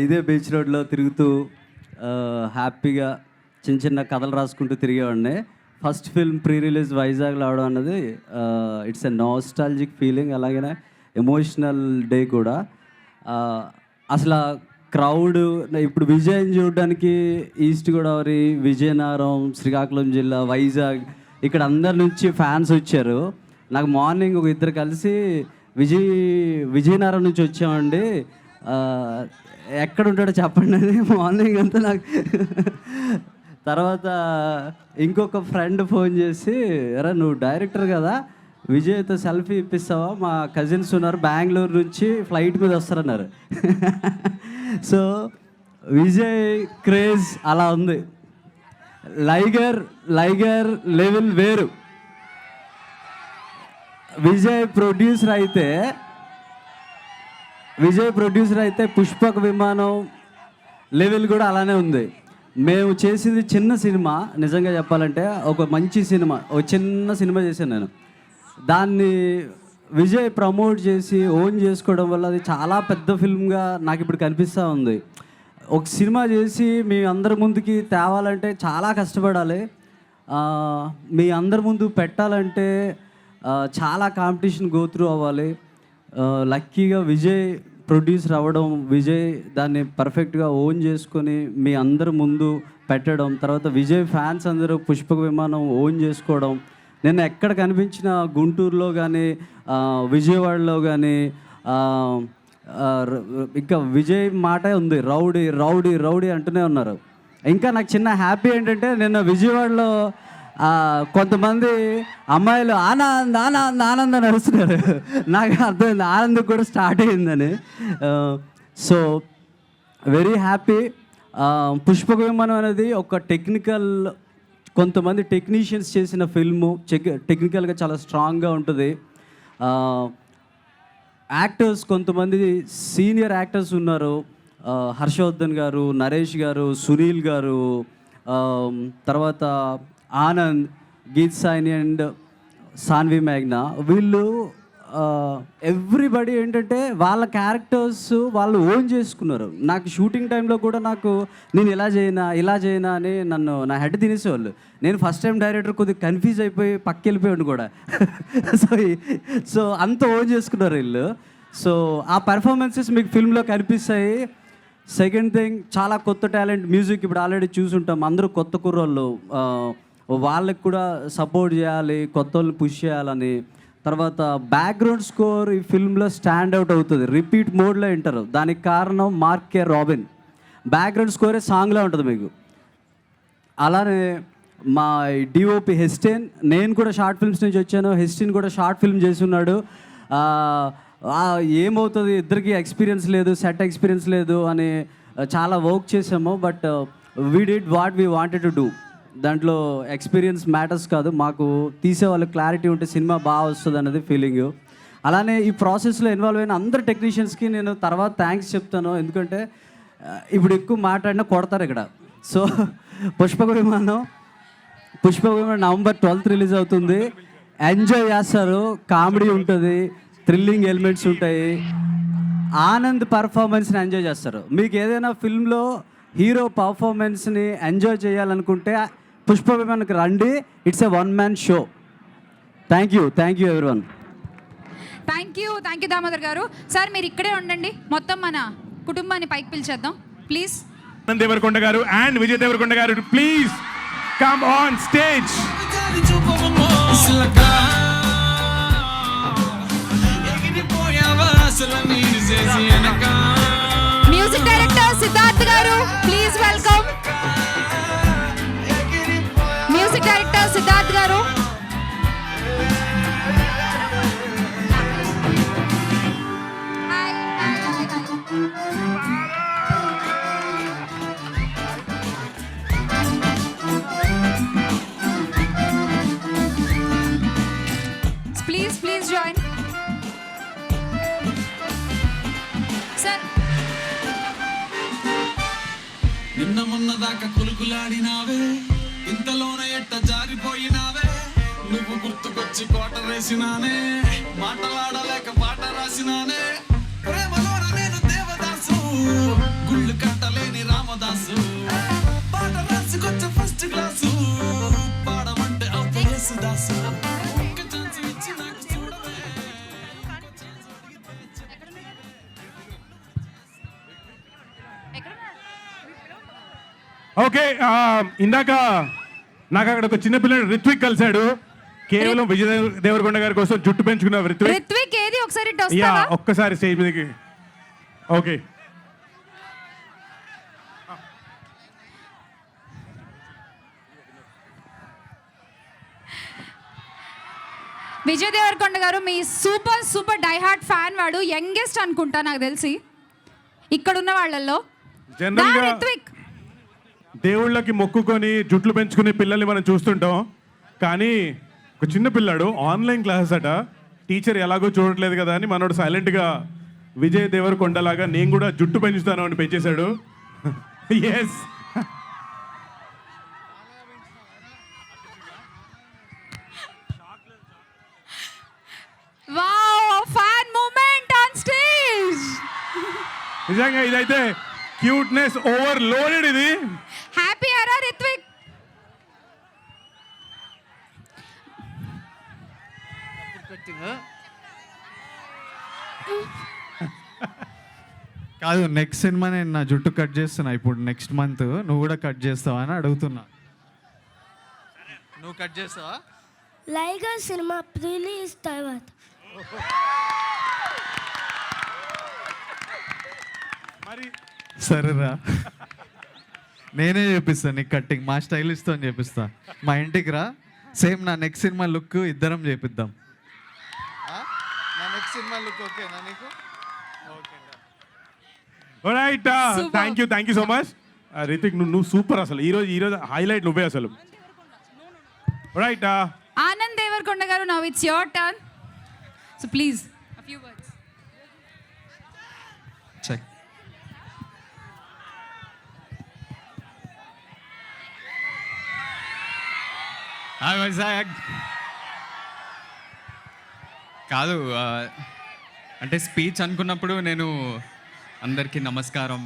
ఇదే beach రోడ్లో తిరుగుతూ హ్యాపీగా చిన్న కథలు రాసుకుంటూ తిరిగేవాడిని. ఫస్ట్ ఫిల్మ్ ప్రీ రిలీజ్ వైజాగ్లో అవడం అన్నది ఇట్స్ ఎ నాస్టాలజిక్ ఫీలింగ్, అలాగే ఎమోషనల్ డే కూడా. అసలు క్రౌడ్ ఇప్పుడు విజయం చూడడానికి ఈస్ట్ గోదావరి, విజయనగరం, శ్రీకాకుళం జిల్లా, వైజాగ్ ఇక్కడ అందరి నుంచి ఫ్యాన్స్ వచ్చారు. నాకు మార్నింగ్ ఒక 2 కలిసి విజయనగరం నుంచి వచ్చామండి, ఎక్కడ ఉంటాడో చెప్పండి అని మార్నింగ్ అంతా నాకు. తర్వాత ఇంకొక ఫ్రెండ్ ఫోన్ చేసి, అరే నువ్వు డైరెక్టర్ కదా, విజయ్తో సెల్ఫీ ఇప్పిస్తావా, మా కజిన్స్ ఉన్నారు బెంగళూరు నుంచి ఫ్లైట్ మీద వస్తారన్నారు. సో విజయ్ క్రేజ్ అలా ఉంది. లైగర్ లెవెల్ వేరు. విజయ్ ప్రొడ్యూసర్ అయితే పుష్పక విమానం లెవెల్ కూడా అలానే ఉంది. మేము చేసింది చిన్న సినిమా, నిజంగా చెప్పాలంటే ఒక మంచి సినిమా, ఒక చిన్న సినిమా చేశాను నేను. దాన్ని విజయ్ ప్రమోట్ చేసి ఓన్ చేసుకోవడం వల్ల అది చాలా పెద్ద ఫిల్మ్గా నాకు ఇప్పుడు కనిపిస్తూ ఉంది. ఒక సినిమా చేసి మీ అందరి ముందుకి తేవాలంటే చాలా కష్టపడాలి. మీ అందరి ముందు పెట్టాలంటే చాలా కాంపిటీషన్ గో త్రూ అవ్వాలి. లక్కీగా విజయ్ ప్రొడ్యూసర్ అవ్వడం, విజయ్ దాన్ని పర్ఫెక్ట్గా ఓన్ చేసుకొని మీ అందరి ముందు పెట్టడం, తర్వాత విజయ్ ఫ్యాన్స్ అందరూ పుష్పక విమానం ఓన్ చేసుకోవడం. నేను ఎక్కడ కనిపించిన గుంటూరులో కానీ విజయవాడలో కానీ ఇంకా విజయ్ మాటే ఉంది, రౌడీ రౌడీ రౌడీ అంటూనే ఉన్నారు. ఇంకా నాకు చిన్న హ్యాపీ ఏంటంటే నిన్న విజయవాడలో కొంతమంది అమ్మాయిలు ఆనంద్ ఆనంద్ ఆనంద్ అని అరుస్తున్నారు. నాకు అర్థమైంది ఆనంద్ కూడా స్టార్ట్ అయిందని. So very happy. పుష్పక విమానం అనేది ఒక టెక్నికల్, కొంతమంది టెక్నీషియన్స్ చేసిన ఫిల్ము. టెక్నికల్గా చాలా స్ట్రాంగ్గా ఉంటుంది. యాక్టర్స్ కొంతమంది సీనియర్ యాక్టర్స్ ఉన్నారు. హర్షవర్ధన్ గారు, నరేష్ గారు, సునీల్ గారు, తర్వాత ఆనంద్, గీత్ సాయిని అండ్ సాన్వి మేఘ్నా. వీళ్ళు ఎవ్రీబడి ఏంటంటే వాళ్ళ క్యారెక్టర్స్ వాళ్ళు ఓన్ చేసుకున్నారు. నాకు షూటింగ్ టైంలో కూడా నాకు నేను ఇలా చేయనా అని నా హెడ్ తినేసేవాళ్ళు. నేను ఫస్ట్ టైం డైరెక్టర్ కొద్దిగా కన్ఫ్యూజ్ అయిపోయి పక్క వెళ్ళిపోయాడు కూడా. సో అంత ఓన్ చేసుకున్నారు వీళ్ళు. సో ఆ పర్ఫార్మెన్సెస్ మీకు ఫిల్మ్లో కనిపిస్తాయి. సెకండ్ థింగ్, చాలా కొత్త టాలెంట్. మ్యూజిక్ ఇప్పుడు ఆల్రెడీ చూసుంటాం, అందరూ కొత్త కుర్రోళ్ళు. వాళ్ళకి కూడా సపోర్ట్ చేయాలి, కొత్త వాళ్ళని పుష్ చేయాలని. తర్వాత బ్యాక్గ్రౌండ్ స్కోర్ ఈ ఫిల్మ్లో స్టాండ్ అవుట్ అవుతుంది. రిపీట్ మోడ్లో వింటారు. దానికి కారణం మార్క్ కే రాబిన్. బ్యాక్గ్రౌండ్ స్కోరే సాంగ్లో ఉంటుంది మీకు. అలానే మా డిఓపి హెస్టిన్, నేను కూడా షార్ట్ ఫిల్మ్స్ నుంచి వచ్చాను, హెస్టిన్ కూడా షార్ట్ ఫిల్మ్ చేసి ఉన్నాడు. ఏమవుతుంది, ఇద్దరికి ఎక్స్పీరియన్స్ లేదు, సెట్ ఎక్స్పీరియన్స్ లేదు అని చాలా వర్క్ చేసాము. But we did what we wanted to do. దాంట్లో ఎక్స్పీరియన్స్ మ్యాటర్స్ కాదు, మాకు తీసే వాళ్ళకి క్లారిటీ ఉంటే సినిమా బాగా వస్తుంది అన్నది ఫీలింగ్. అలానే ఈ ప్రాసెస్లో ఇన్వాల్వ్ అయిన అందరు టెక్నీషియన్స్కి నేను తర్వాత థ్యాంక్స్ చెప్తాను. ఎందుకంటే ఇప్పుడు ఎక్కువ మాట్లాడినా కొడతారు ఇక్కడ. సో పుష్పక విమానం November 12th రిలీజ్ అవుతుంది. ఎంజాయ్ చేస్తారు, కామెడీ ఉంటుంది, థ్రిల్లింగ్ ఎలిమెంట్స్ ఉంటాయి, ఆనంద్ పర్ఫార్మెన్స్ని ఎంజాయ్ చేస్తారు. మీకు ఏదైనా ఫిల్మ్లో హీరో పర్ఫార్మెన్స్ని ఎంజాయ్ చేయాలనుకుంటే పుష్ప విమానంకి రండి. It's a one man show. Thank you everyone. Thank you Damodar గారు. సార్ మీరు ఇక్కడే ఉండండి, మొత్తం మన కుటుంబాన్ని పైకి పిలిచేద్దాం ప్లీజ్. ఆనంద్ దేవరకొండ గారు and Vijay Devarakonda garu, please come on stage. Music director Siddharth garu, please welcome. Music director Siddharth garu. Please join. Sir నిన్న మొన్న దాకా కులుకులాడినావే, ఇంతలోనే ఎట్ట జారిపోయినావే. నువ్వు గుర్తుకొచ్చి కోట వేసినానే, మాటలాడలేక పాట రాసినానే. ప్రేమలోన నేను దేవదాసు, గుళ్ళు కట్టలేని రామదాసు. పాట రాసుకొచ్చే ఫస్ట్ క్లాసు, పాడమంటే అవుతే యేసుదాసు. ఒక్క ఛాన్స్ ఇచ్చి నాకు చూడవే. ఓకే, ఇందాక నాకు అక్కడ ఒక చిన్న పిల్లడు రిత్విక్ కలిశాడు. కేవలం విజయ్ దేవరకొండ గారి కోసం జుట్టు పెంచుకున్న రిత్విక్ ఏది ఒకసారి యా ఒక్కసారి స్టేజ్ మీదకి. ఓకే, విజయ్ దేవరకొండ గారు మీ సూపర్ డైహార్ట్ ఫ్యాన్. వాడు యంగెస్ట్ అనుకుంటా నాకు తెలిసి ఇక్కడ ఉన్న వాళ్ళల్లో. జనరల్గా రిత్విక్ దేవుళ్ళకి మొక్కుకొని జుట్లు పెంచుకునే పిల్లల్ని మనం చూస్తుంటాం, కానీ ఒక చిన్న పిల్లాడు ఆన్లైన్ క్లాసెస్ అట, టీచర్ ఎలాగో చూడట్లేదు కదా అని మనోడు సైలెంట్గా విజయ్ దేవరకొండ లాగా నేను కూడా జుట్టు పెంచుతాను అని పెంచేశాడు. Yes, wow, fan moment on stage. నిజంగా ఇదైతే క్యూట్నెస్ ఓవర్లోడెడ్. ఇది హ్యాపీ అరా రిత్విక్? కాదు, నెక్స్ట్ సినిమా నేను నా జుట్టు కట్ చేస్తున్నా ఇప్పుడు నెక్స్ట్ మంత్. నువ్వు కూడా కట్ చేస్తావా అని అడుగుతున్నా. నువ్వు కట్ చేస్తావా? లైగర్ సినిమా రిలీజ్ తర్వాత మరి సరేరా, నేనే చేపిస్తా నీకు కట్టింగ్. మా స్టైలిస్ట్తో చేపిస్తా. మా ఇంటికి రా, సేమ్ నా నెక్స్ట్ సినిమా లుక్ ఇద్దరం చేపిద్దాం. నా నెక్స్ట్ సినిమా లుక్ ఓకేనా నీకు? Right, thank you so much Rithik. నువ్వు సూపర్ అసలు. ఈరోజు హైలైట్ నువ్వే అసలు. Right, Anand Devarkonda garu, now it's your turn. So please, a few words. Check. Hi Vizag. కాదు, అంటే స్పీచ్ అనుకున్నప్పుడు నేను అందరికీ నమస్కారం,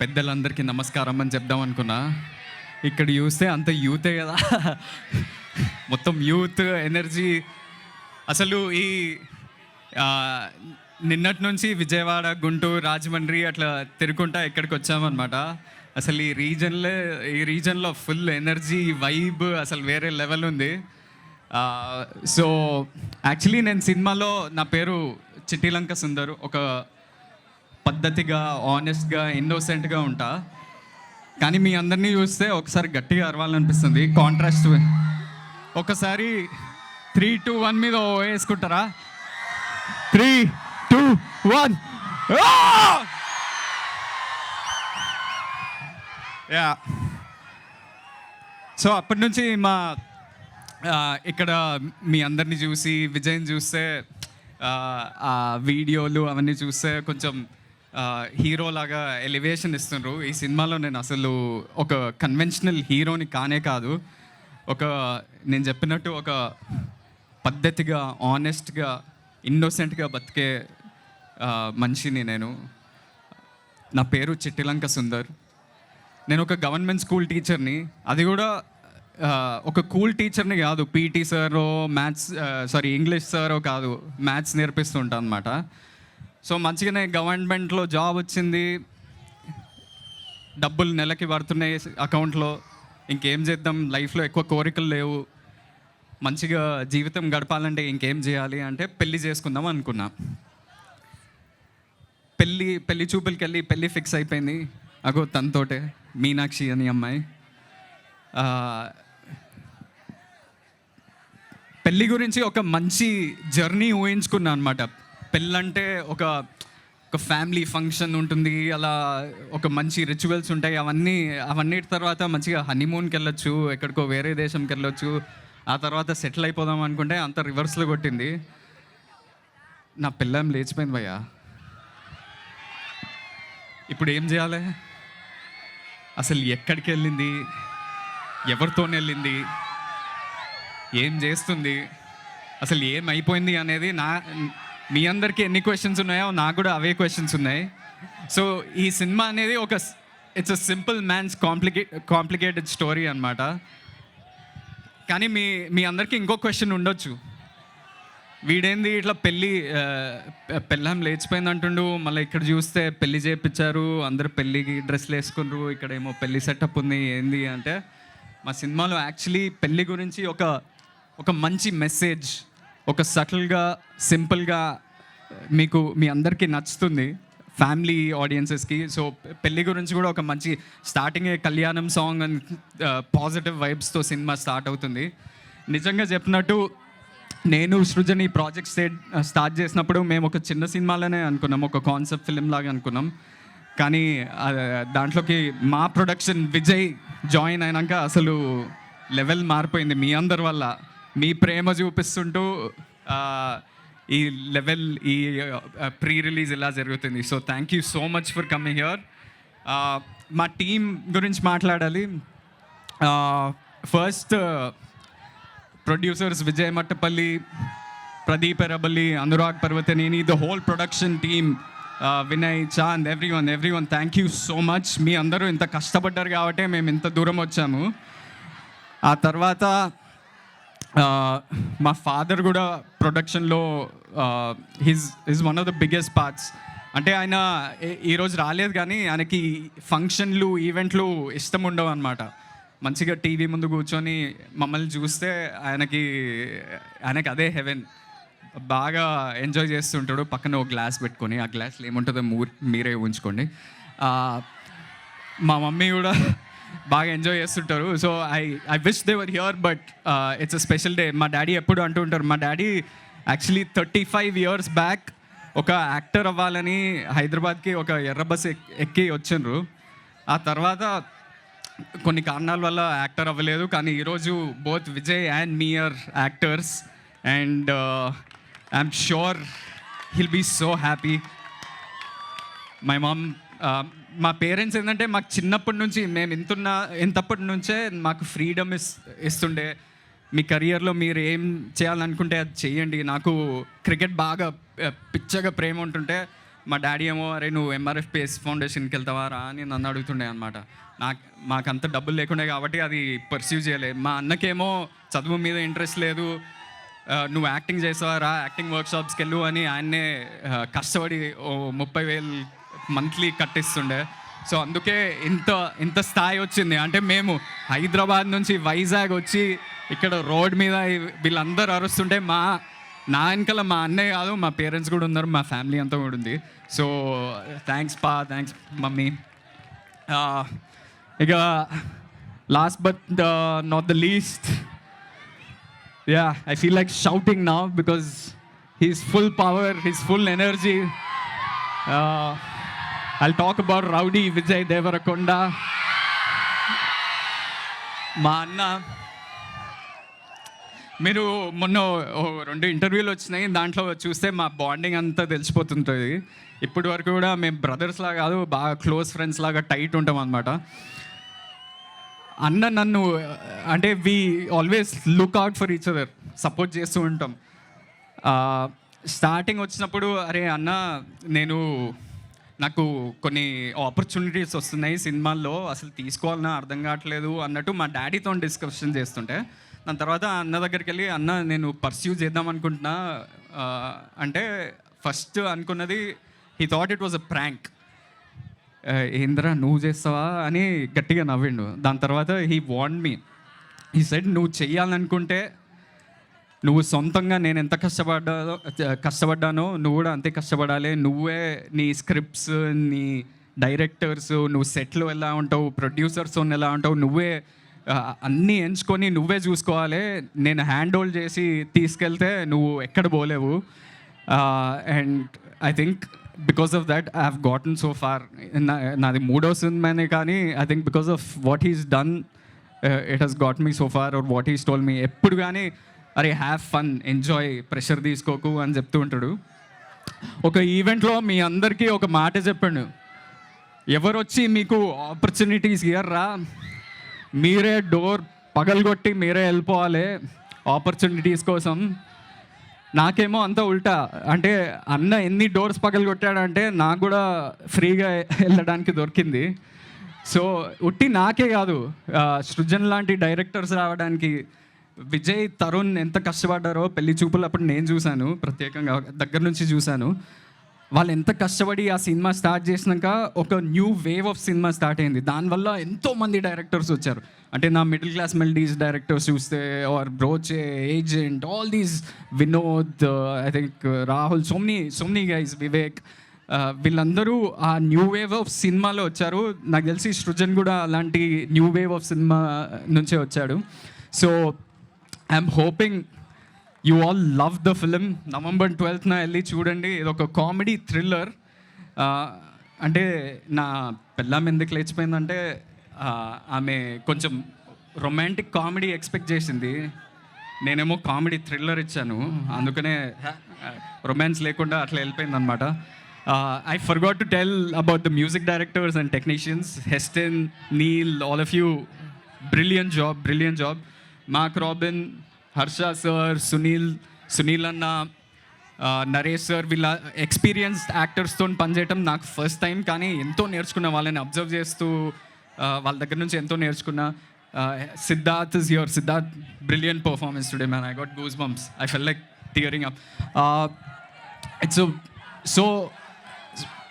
పెద్దలందరికీ నమస్కారం అని చెప్దాం అనుకున్నా. ఇక్కడ చూస్తే అంత యూతే కదా, మొత్తం యూత్ ఎనర్జీ. అసలు ఈ నిన్నటి నుంచి విజయవాడ, గుంటూరు, రాజమండ్రి అట్లా తిరుగుకుంటా ఇక్కడికి వచ్చామన్నమాట. అసలు ఈ రీజన్లో ఫుల్ ఎనర్జీ, వైబ్ అసలు వేరే లెవెల్ ఉంది. సో యాక్చువల్లీ నేను సినిమాలో నా పేరు చిట్టిలంక సుందర్. ఒక పద్ధతిగా, ఆనెస్ట్గా, ఇన్నోసెంట్గా ఉంటా. కానీ మీ అందరినీ చూస్తే ఒకసారి గట్టిగా అరవాలనిపిస్తుంది. కాంట్రాస్ట్ ఒకసారి 3, 2, 1 మీద వేసుకుంటారా? 3, 2, 1. యా. సో అప్పటి నుంచి ఇక్కడ మీ అందరినీ చూసి, విజయ్ని చూస్తే, ఆ వీడియోలు అవన్నీ చూస్తే కొంచెం హీరో లాగా ఎలివేషన్ ఇస్తున్నారు. ఈ సినిమాలో నేను అసలు ఒక కన్వెన్షనల్ హీరోని కానే కాదు. నేను చెప్పినట్టు ఒక పద్ధతిగా, ఆనెస్ట్గా, ఇన్నోసెంట్గా బతికే మనిషిని నేను. నా పేరు చిట్టిలంక సుందర్. నేను ఒక గవర్నమెంట్ స్కూల్ టీచర్ని. అది కూడా ఒక కూల్ టీచర్ని కాదు, పీటీ సారో ఇంగ్లీష్ సారో కాదు, మ్యాథ్స్ నేర్పిస్తుంటా అనమాట. సో మంచిగానే గవర్నమెంట్లో జాబ్ వచ్చింది, డబ్బులు నెలకి పడుతున్నాయి అకౌంట్లో. ఇంకేం చేద్దాం, లైఫ్లో ఎక్కువ కోరికలు లేవు, మంచిగా జీవితం గడపాలంటే ఇంకేం చేయాలి అంటే పెళ్ళి చేసుకుందాం అనుకున్నా. పెళ్ళి చూపులకి వెళ్ళి పెళ్ళి ఫిక్స్ అయిపోయింది. అగో తనతోటే, మీనాక్షి అని అమ్మాయి. పెళ్ళి గురించి ఒక మంచి జర్నీ ఊహించుకున్నా అనమాట. పెళ్ళంటే ఒక ఫ్యామిలీ ఫంక్షన్ ఉంటుంది, అలా ఒక మంచి రిచువల్స్ ఉంటాయి. అవన్నిటి తర్వాత మంచిగా హనీమూన్కి వెళ్ళొచ్చు, ఎక్కడికో వేరే దేశంకి వెళ్ళొచ్చు, ఆ తర్వాత సెటిల్ అయిపోదాం అనుకుంటే అంత రివర్స్లో కొట్టింది. నా పిల్లం లేచిపోయింది భయ్యా. ఇప్పుడు ఏం చేయాలి? అసలు ఎక్కడికి వెళ్ళింది, ఎవరితో వెళ్ళింది, ఏం చేస్తుంది, అసలు ఏమైపోయింది అనేది మీ అందరికీ ఎన్ని క్వశ్చన్స్ ఉన్నాయో నాకు కూడా అవే క్వశ్చన్స్ ఉన్నాయి. సో ఈ సినిమా అనేది it's a simple man's complicated story అనమాట. కానీ మీ అందరికీ ఇంకో క్వశ్చన్ ఉండొచ్చు, వీడేంది ఇట్లా పెళ్ళం లేచిపోయింది అంటుండు, మళ్ళీ ఇక్కడ చూస్తే పెళ్ళి చేయించారు, అందరు పెళ్ళికి డ్రెస్లు వేసుకున్నారు, ఇక్కడేమో పెళ్ళి సెటప్ ఉంది, ఏంది అంటే మా సినిమాలో యాక్చువల్లీ పెళ్ళి గురించి ఒక మంచి మెసేజ్, ఒక సటిల్గా, సింపుల్గా మీ అందరికీ నచ్చుతుంది, ఫ్యామిలీ ఆడియన్సెస్కి. సో పెళ్ళి గురించి కూడా ఒక మంచి స్టార్టింగే కళ్యాణం సాంగ్ అండ్ పాజిటివ్ వైబ్స్తో సినిమా స్టార్ట్ అవుతుంది. నిజంగా చెప్పినట్టు నేను సృజన్ ఈ ప్రాజెక్ట్ స్టార్ట్ చేసినప్పుడు మేము ఒక చిన్న సినిమాలోనే అనుకున్నాం, ఒక కాన్సెప్ట్ ఫిలిం లాగా అనుకున్నాం. కానీ దాంట్లోకి మా ప్రొడక్షన్ విజయ్ జాయిన్ అయినాక అసలు లెవెల్ మారిపోయింది. మీ అందరి వల్ల, మీ ప్రేమ చూపిస్తుంటూ ఈ లెవెల్, ఈ ప్రీ రిలీజ్ ఇలా జరుగుతుంది. So thank you so much for coming here. మా టీం గురించి మాట్లాడాలి. First producers Vijay Mattapalli, Pradeep Errabelli, Anurag Parvataneni, the whole production team, Vinay, Chand, everyone thank you so much. మీ అందరూ ఇంత కష్టపడ్డారు కాబట్టి మేము ఇంత దూరం వచ్చాము. ఆ తర్వాత మా ఫాదర్ కూడా ప్రొడక్షన్లో his one of the biggest parts. అంటే ఆయన ఈరోజు రాలేదు కానీ ఆయనకి ఫంక్షన్లు, ఈవెంట్లు ఇష్టం ఉండవు అనమాట. మంచిగా టీవీ ముందు కూర్చొని మమ్మల్ని చూస్తే ఆయనకి అదే హెవెన్. బాగా ఎంజాయ్ చేస్తుంటాడు. పక్కన ఒక గ్లాస్ పెట్టుకొని, ఆ గ్లాస్లో ఏముంటుందో మీరే ఊహించుకోండి. మా మమ్మీ కూడా బాగా ఎంజాయ్ చేస్తుంటారు. So I wish they were here, but it's a special day. మా డాడీ ఎప్పుడు అంటూ ఉంటారు, మా డాడీ యాక్చువల్లీ 35 years బ్యాక్ ఒక యాక్టర్ అవ్వాలని హైదరాబాద్కి ఒక ఎర్ర బస్ ఎక్కి వచ్చిండ్రు. ఆ తర్వాత కొన్ని కారణాల వల్ల యాక్టర్ అవ్వలేదు, కానీ ఈరోజు both Vijay and me are actors and I'm sure he'll be so happy. My mom, మా పేరెంట్స్ ఏంటంటే మాకు చిన్నప్పటి నుంచి మేము ఇంతప్పటి నుంచే మాకు ఫ్రీడమ్ ఇస్తుండే. మీ కెరియర్లో మీరు ఏం చేయాలనుకుంటే అది చెయ్యండి. నాకు క్రికెట్ బాగా పిచ్చగా ప్రేమ ఉంటుంటే మా డాడీ ఏమో, అరే నువ్వు ఎంఆర్ఎఫ్ పేస్ ఫౌండేషన్కి వెళ్తావా రా అని నన్ను అడుగుతుండే అనమాట. మాకంత డబ్బులు లేకుండే కాబట్టి అది పర్సీవ్ చేయలేదు. మా అన్నకేమో చదువు మీద ఇంట్రెస్ట్ లేదు, నువ్వు యాక్టింగ్ చేసావా రా యాక్టింగ్ వర్క్షాప్స్కి వెళ్ళు అని ఆయన్నే కష్టపడి 30,000 మంత్లీ కట్టిస్తుండే. సో అందుకే ఇంత స్థాయి వచ్చింది. అంటే మేము హైదరాబాద్ నుంచి వైజాగ్ వచ్చి ఇక్కడ రోడ్ మీద వీళ్ళందరూ అరుస్తుంటే నా వెనకాల మా అన్నయ్య కాదు, మా పేరెంట్స్ కూడా ఉన్నారు, మా ఫ్యామిలీ అంతా కూడా ఉంది. So thanks thanks mummy. ఇక last but not the least, I feel like shouting now because he's full power, he's full energy. I'll talk about Rowdy Vijay Devarakonda. మా అన్న, మీరు మొన్న 2 ఇంటర్వ్యూలు వచ్చినాయి, దాంట్లో చూస్తే మా బాండింగ్ అంతా తెలిసిపోతుంటుంది. ఇప్పటి వరకు కూడా మేము బ్రదర్స్ లాగా కాదు, బాగా క్లోజ్ ఫ్రెండ్స్ లాగా టైట్ ఉంటాం అనమాట. అన్న నన్ను అంటే we always look out for each other, support చేస్తూ ఉంటాం. స్టార్టింగ్ వచ్చినప్పుడు అరే అన్న నాకు కొన్ని ఆపర్చునిటీస్ వస్తున్నాయి సినిమాల్లో, అసలు తీసుకోవాలన్నా అర్థం కావట్లేదు అన్నట్టు మా డాడీతో డిస్కషన్ చేస్తుంటే, దాని తర్వాత అన్న దగ్గరికి వెళ్ళి అన్న నేను పర్స్యూ చేద్దాం అనుకుంటున్నా అంటే ఫస్ట్ అనుకున్నది he thought it was a prank. ఏంద్రా నువ్వు చేస్తావా అని గట్టిగా నవ్విండు. దాని తర్వాత he want me, he said నువ్వు చెయ్యాలనుకుంటే నువ్వు సొంతంగా నేను ఎంత కష్టపడ్డానో నువ్వు కూడా అంతే కష్టపడాలి. నువ్వే నీ స్క్రిప్ట్స్, నీ డైరెక్టర్స్, నువ్వు సెట్లో ఎలా ఉంటావు, ప్రొడ్యూసర్స్ ఎలా ఉంటావు, నువ్వే అన్నీ ఎంచుకొని నువ్వే చూసుకోవాలి. నేను హ్యాండ్ హోల్డ్ చేసి తీసుకెళ్తే నువ్వు ఎక్కడ పోలేవు. And I think because of that I have gotten so far. నాది 3వ సినిమానే, కానీ I think because of what he's done it has got me so far, or what he's told me. ఎప్పుడు కానీ అరే హ్యావ్ ఫన్, ఎంజాయ్, ప్రెషర్ తీసుకోకు అని చెప్తూ ఉంటాడు. ఒక ఈవెంట్లో మీ అందరికీ ఒక మాట చెప్పాడు, ఎవరు వచ్చి మీకు ఆపర్చునిటీస్ ఇయ్యర్రా, మీరే డోర్ పగలగొట్టి మీరే వెళ్ళిపోవాలి ఆపర్చునిటీస్ కోసం. నాకేమో అంత ఉల్టా, అంటే అన్న ఎన్ని డోర్స్ పగలగొట్టాడంటే నాకు కూడా ఫ్రీగా వెళ్ళడానికి దొరికింది. సో ఉట్టి నాకే కాదు, సృజన్ లాంటి డైరెక్టర్స్ రావడానికి విజయ్, తరుణ్ ఎంత కష్టపడ్డారో పెళ్లి చూపులు అప్పుడు నేను చూశాను, ప్రత్యేకంగా దగ్గర నుంచి చూశాను. వాళ్ళు ఎంత కష్టపడి ఆ సినిమా స్టార్ట్ చేసినాక ఒక new wave of cinema start అయింది. దానివల్ల ఎంతోమంది డైరెక్టర్స్ వచ్చారు. అంటే నా మిడిల్ క్లాస్ మెల్డీస్ డైరెక్టర్స్ చూస్తే, or Broche, agent, all these, Vinod, I think Rahul, so many guys, Vivek, వీళ్ళందరూ ఆ న్యూ వేవ్ ఆఫ్ సినిమాలో వచ్చారు. నాకు తెలిసి సృజన్ కూడా అలాంటి న్యూ వేవ్ ఆఫ్ సినిమా నుంచే వచ్చాడు. So I'm hoping you all love the film. November 12th వెళ్ళి చూడండి. ఇది ఒక కామెడీ థ్రిల్లర్. అంటే నా పిల్లం ఎందుకు లేచిపోయిందంటే ఆమె కొంచెం రొమాంటిక్ కామెడీ ఎక్స్పెక్ట్ చేసింది, నేనేమో కామెడీ థ్రిల్లర్ ఇచ్చాను, అందుకనే రొమాన్స్ లేకుండా అట్లా వెళ్ళిపోయింది అనమాట. I forgot to tell about the music directors and technicians, Heston, Neil, all of you, brilliant job. Mark Robin, Harsha sir, Sunil Anna, Naresh sir, వీళ్ళ ఎక్స్పీరియన్స్డ్ యాక్టర్స్తో పనిచేయటం నాకు ఫస్ట్ టైం, కానీ ఎంతో నేర్చుకున్నా. వాళ్ళని అబ్జర్వ్ చేస్తూ వాళ్ళ దగ్గర నుంచి ఎంతో నేర్చుకున్నా. Siddharth is here. Siddharth, brilliant performance today man. I got goose bumps. I fell like tearing up. It's so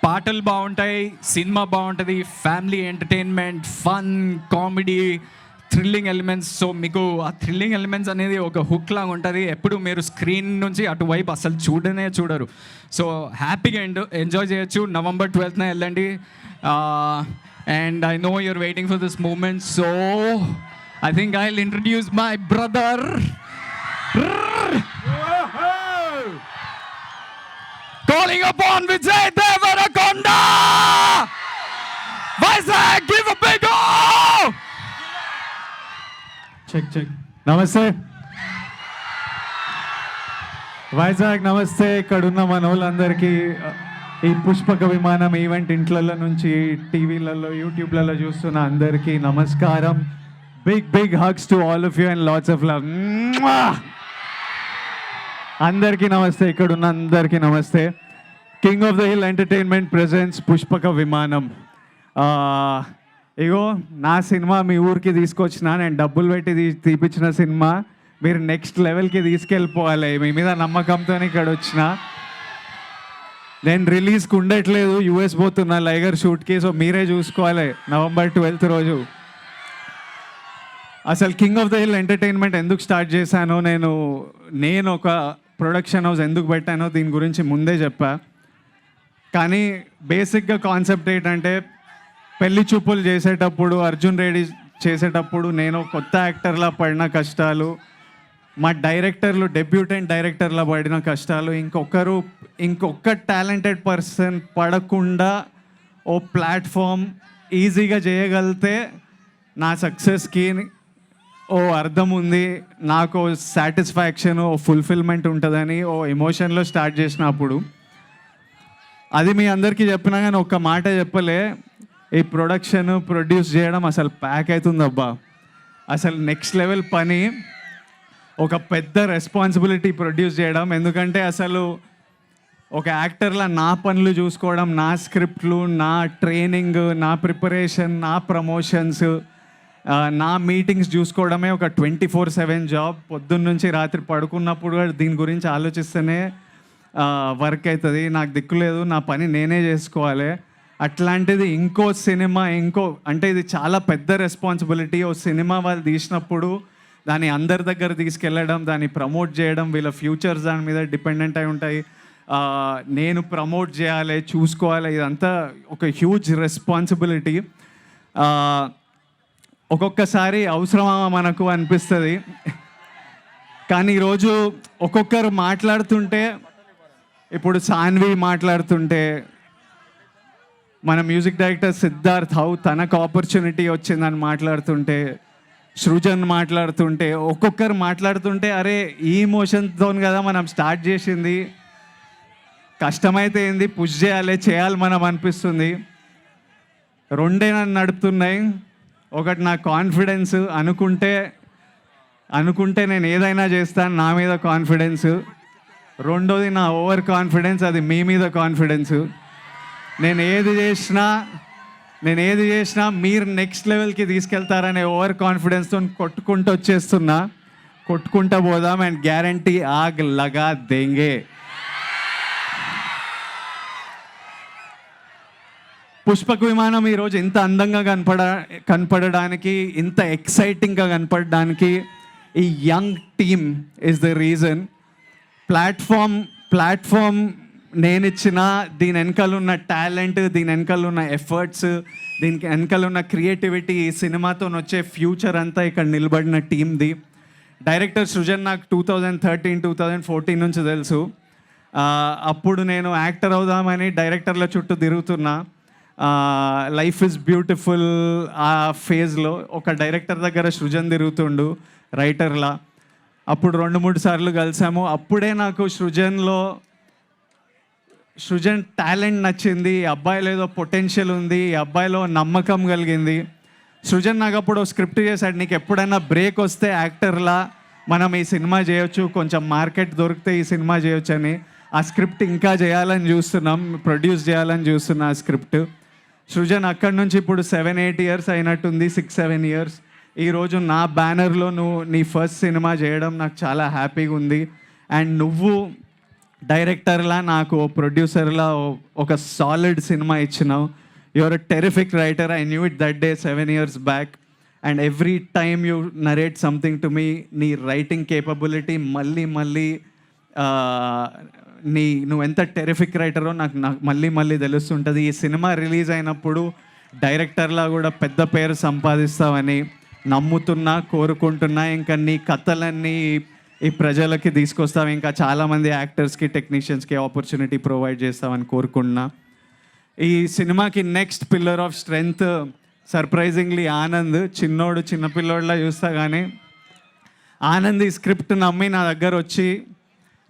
పాటలు బాగుంటాయి, సినిమా బాగుంటుంది, family entertainment, fun, comedy, thrilling elements. So మీకు ఆ థ్రిల్లింగ్ ఎలిమెంట్స్ అనేది ఒక హుక్ లాగా ఉంటుంది. ఎప్పుడు మీరు స్క్రీన్ నుంచి అటువైపు అసలు చూడరు. సో హ్యాపీగా ఎంజాయ్ చేయొచ్చు. November 12th వెళ్ళండి. and I know you're waiting for this moment, so I think I'll introduce my brother. Calling upon Vijay Devarakonda! Vizag, give a big oh! Check నమస్తే వైజాగ్, నమస్తే. ఇక్కడున్న మన వాళ్ళందరికీ ఈ పుష్పక విమానం ఈవెంట్ ఇంట్లలో నుంచి టీవీలలో యూట్యూబ్లలో చూస్తున్న అందరికీ నమస్కారం. Big hugs to all of you and lots of love. అందరికీ నమస్తే, ఇక్కడున్న అందరికీ నమస్తే. King of the hill entertainment presents Pushpaka Vimanam. ఇగో నా సినిమా మీ ఊరికి తీసుకొచ్చిన, నేను డబ్బులు పెట్టి తీపిచ్చిన సినిమా మీరు నెక్స్ట్ లెవెల్కి తీసుకెళ్ళిపోవాలి. మీ మీద నమ్మకంతో ఇక్కడ వచ్చిన. నేను రిలీజ్కి ఉండట్లేదు, యూఎస్ పోతున్నా లైగర్ షూట్కి. సో మీరే చూసుకోవాలి November 12th రోజు. అసలు king of the hill entertainment ఎందుకు స్టార్ట్ చేశానో, నేను ఒక ప్రొడక్షన్ హౌస్ ఎందుకు పెట్టానో దీని గురించి ముందే చెప్పా. కానీ బేసిక్గా కాన్సెప్ట్ ఏంటంటే, పెళ్లి చూపులు చేసేటప్పుడు, అర్జున్ రెడ్డి చేసేటప్పుడు నేను కొత్త యాక్టర్లా పడిన కష్టాలు, మా డైరెక్టర్లు డెబ్యూటెంట్ డైరెక్టర్లా పడిన కష్టాలు, ఇంకొక టాలెంటెడ్ పర్సన్ పడకుండా ఓ ప్లాట్ఫామ్ ఈజీగా చేయగలిగితే నా సక్సెస్కి ఓ అర్థం ఉంది, నాకు సాటిస్ఫాక్షన్, ఓ ఫుల్ఫిల్మెంట్ ఉంటుందని ఓ ఎమోషన్లో స్టార్ట్ చేసినప్పుడు. అది మీ అందరికీ చెప్పినా కానీ ఒక్క మాట చెప్పలే, ఈ ప్రొడ్యూస్ చేయడం అసలు ప్యాక్ అవుతుంది అబ్బా. అసలు నెక్స్ట్ లెవెల్ పని, ఒక పెద్ద రెస్పాన్సిబిలిటీ ప్రొడ్యూస్ చేయడం. ఎందుకంటే అసలు ఒక యాక్టర్లా నా పనులు చూసుకోవడం, నా స్క్రిప్ట్లు, నా ట్రైనింగ్, నా ప్రిపరేషన్, నా ప్రమోషన్స్, నా మీటింగ్స్ చూసుకోవడమే ఒక 24/7 జాబ్. పొద్దున్న నుంచి రాత్రి పడుకున్నప్పుడు కూడా దీని గురించి ఆలోచిస్తేనే వర్క్ అవుతుంది. నాకు దిక్కులేదు, నా పని నేనే చేసుకోవాలి. అట్లాంటిది ఇంకో సినిమా, అంటే ఇది చాలా పెద్ద రెస్పాన్సిబిలిటీ. ఓ సినిమా వాళ్ళు తీసినప్పుడు దాన్ని అందరి దగ్గర తీసుకెళ్ళడం, దాన్ని ప్రమోట్ చేయడం, వీళ్ళ ఫ్యూచర్స్ దాని మీద డిపెండెంట్ అయి ఉంటాయి. నేను ప్రమోట్ చేయాలి, చూసుకోవాలి, ఇదంతా ఒక హ్యూజ్ రెస్పాన్సిబిలిటీ. ఒక్కొక్కసారి అవసరమా మనకు అనిపిస్తుంది. కానీ ఈరోజు ఒక్కొక్కరు మాట్లాడుతుంటే, ఇప్పుడు సాన్వి మాట్లాడుతుంటే, మన మ్యూజిక్ డైరెక్టర్ సిద్ధార్థ్ తనకు ఆపర్చునిటీ వచ్చిందని మాట్లాడుతుంటే, సృజన్ మాట్లాడుతుంటే, ఒక్కొక్కరు మాట్లాడుతుంటే, అరే ఈ ఇమోషన్తో కదా మనం స్టార్ట్ చేసింది, కష్టమైతే ఏంది, పుష్ చేయాలి మనం అనిపిస్తుంది. రెండే నన్ను నడుపుతున్నాయి. ఒకటి నా కాన్ఫిడెన్స్, అనుకుంటే నేను ఏదైనా చేస్తాను, నా మీద కాన్ఫిడెన్స్. రెండోది నా ఓవర్ కాన్ఫిడెన్స్, అది మీ మీద కాన్ఫిడెన్స్. నేను ఏది చేసినా మీరు నెక్స్ట్ లెవెల్కి తీసుకెళ్తారనే ఓవర్ కాన్ఫిడెన్స్తో కొట్టుకుంటా పోదాం. అండ్ గ్యారంటీ ఆగ్ లగా దేంగే. పుష్పక విమానం ఈరోజు ఇంత అందంగా కనపడడానికి, ఇంత ఎక్సైటింగ్గా కనపడడానికి ఈ young team is the reason. Platform నేనిచ్చిన, దీని వెనకాల ఉన్న టాలెంట్, దీని వెనకాల ఉన్న ఎఫర్ట్స్, దీనికి వెనకాల ఉన్న క్రియేటివిటీ, ఈ సినిమాతో వచ్చే ఫ్యూచర్ అంతా ఇక్కడ నిలబడిన టీమ్ది. డైరెక్టర్ సృజన్ నాకు 2013-2014 నుంచి తెలుసు. అప్పుడు నేను యాక్టర్ అవుదామని డైరెక్టర్ల చుట్టూ తిరుగుతున్నా. లైఫ్ ఇస్ బ్యూటిఫుల్ ఆ ఫేజ్లో ఒక డైరెక్టర్ దగ్గర సృజన్ తిరుగుతుండు రైటర్లా. అప్పుడు 2-3 సార్లు కలిసాము. అప్పుడే నాకు సృజన్ టాలెంట్ నచ్చింది, ఈ అబ్బాయిలో ఏదో పొటెన్షియల్ ఉంది, ఈ అబ్బాయిలో నమ్మకం కలిగింది. సృజన్ నాకు అప్పుడు స్క్రిప్ట్ చేశాడు, నీకు ఎప్పుడైనా బ్రేక్ వస్తే యాక్టర్లా మనం ఈ సినిమా చేయొచ్చు, కొంచెం మార్కెట్ దొరికితే ఈ సినిమా చేయొచ్చు అని. ఆ స్క్రిప్ట్ ఇంకా చేయాలని చూస్తున్నాం, ప్రొడ్యూస్ చేయాలని చూస్తున్నా ఆ స్క్రిప్ట్. సృజన్ అక్కడి నుంచి ఇప్పుడు 7-8 ఇయర్స్ అయినట్టుంది, 6-7 ఇయర్స్. ఈరోజు నా బ్యానర్లో నువ్వు నీ ఫస్ట్ సినిమా చేయడం నాకు చాలా హ్యాపీగా ఉంది. అండ్ నువ్వు డైరెక్టర్లా, నాకు ప్రొడ్యూసర్లా ఒక సాలిడ్ సినిమా ఇచ్చినావు. Your a terrific writer. I knew it that day 7 years back. And every time you narrate something to me, నీ రైటింగ్ కేపబిలిటీ మళ్ళీ నువ్వు ఎంత టెరిఫిక్ రైటరో నాకు మళ్ళీ తెలుస్తుంటుంది. ఈ సినిమా రిలీజ్ అయినప్పుడు డైరెక్టర్లా కూడా పెద్ద పేరు సంపాదిస్తావని నమ్ముతున్నా, కోరుకుంటున్నా. ఇంకా నీ కథలన్నీ ఈ ప్రజలకి తీసుకొస్తావు, ఇంకా చాలామంది యాక్టర్స్కి, టెక్నీషియన్స్కి ఆపర్చునిటీ ప్రొవైడ్ చేస్తామని కోరుకుంటున్నా. ఈ సినిమాకి next pillar of strength surprisingly Anand. చిన్నోడు చిన్నపిల్లోడ్లా చూస్తా కానీ ఆనంద్ ఈ స్క్రిప్ట్ నమ్మి నా దగ్గర వచ్చి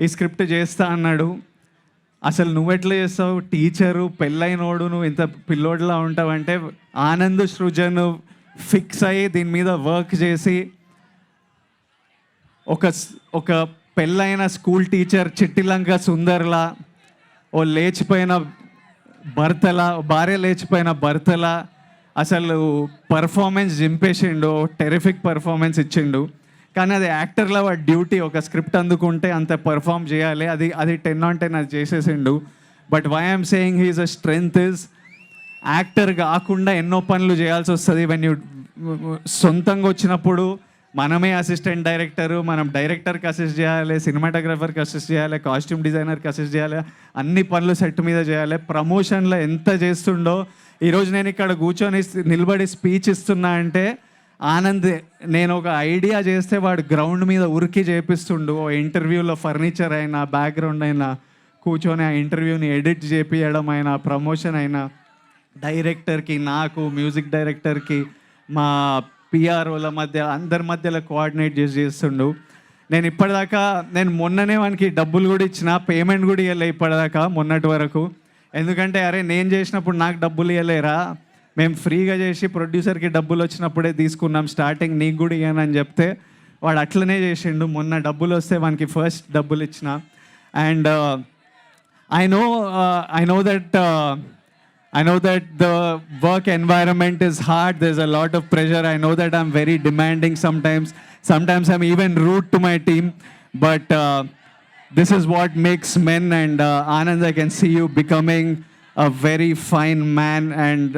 ఈ స్క్రిప్ట్ చేస్తా అన్నాడు. అసలు నువ్వెట్లా చేస్తావు, టీచరు, పెళ్ళైనోడు, నువ్వు ఇంత పిల్లోడ్లా ఉంటావంటే ఆనంద్ సృజన్ ఫిక్స్ అయ్యి దీని మీద వర్క్ చేసి ఒక పెళ్ళైన స్కూల్ టీచర్ చిట్టిలంక సుందర్లా, ఓ లేచిపోయిన భర్తలా, భార్య లేచిపోయిన భర్తలా అసలు పర్ఫార్మెన్స్ జింపేసిండు, టెరిఫిక్ పర్ఫార్మెన్స్ ఇచ్చిండు. కానీ అది యాక్టర్లో వాడి డ్యూటీ, ఒక స్క్రిప్ట్ అందుకుంటే అంత పర్ఫామ్ చేయాలి, అది 10/10 అది చేసేసిండు. But why I'm saying he's a strength is actor కాకుండా ఎన్నో పనులు చేయాల్సి వస్తుంది. వెన్ యూ సొంతంగా వచ్చినప్పుడు మనమే అసిస్టెంట్ డైరెక్టరు, మనం డైరెక్టర్కి అసిస్ట్ చేయాలి, సినిమాటోగ్రఫర్కి అసిస్ట్ చేయాలి, కాస్ట్యూమ్ డిజైనర్కి అసిస్ట్ చేయాలి, అన్ని పనులు సెట్ మీద చేయాలి. ప్రమోషన్లో ఎంత చేస్తుండో ఈరోజు నేను ఇక్కడ కూర్చొని నిలబడి స్పీచ్ ఇస్తున్నా అంటే ఆనంద్. నేను ఒక ఐడియా చేస్తే వాడు గ్రౌండ్ మీద ఉరికి చేపిస్తుండు. ఓ ఇంటర్వ్యూలో ఫర్నిచర్ అయినా, బ్యాక్గ్రౌండ్ అయినా కూర్చొని ఆ ఇంటర్వ్యూని ఎడిట్ చేపియడం అయినా, ప్రమోషన్ అయినా, డైరెక్టర్కి, నాకు, మ్యూజిక్ డైరెక్టర్కి, మా పిఆర్ఓల మధ్య అందరి మధ్యలో కోఆర్డినేట్ చేస్తుండు. నేను ఇప్పటిదాకా మొన్ననే వానికి డబ్బులు కూడా ఇచ్చిన, పేమెంట్ కూడా ఇవ్వలే ఇప్పటిదాకా మొన్నటి వరకు. ఎందుకంటే అరే నేను చేసినప్పుడు నాకు డబ్బులు ఇవ్వలేరా, మేము ఫ్రీగా చేసి ప్రొడ్యూసర్కి డబ్బులు వచ్చినప్పుడే తీసుకున్నాం, స్టార్టింగ్ నీకు కూడా ఇవ్వనని చెప్తే వాడు అట్లనే చేసిండు. మొన్న డబ్బులు వస్తే వానికి ఫస్ట్ డబ్బులు ఇచ్చిన. And I know that the work environment is hard. There's a lot of pressure. I know that I'm very demanding sometimes. Sometimes I'm even rude to my team. But this is what makes men. And Anand, I can see you becoming a very fine man and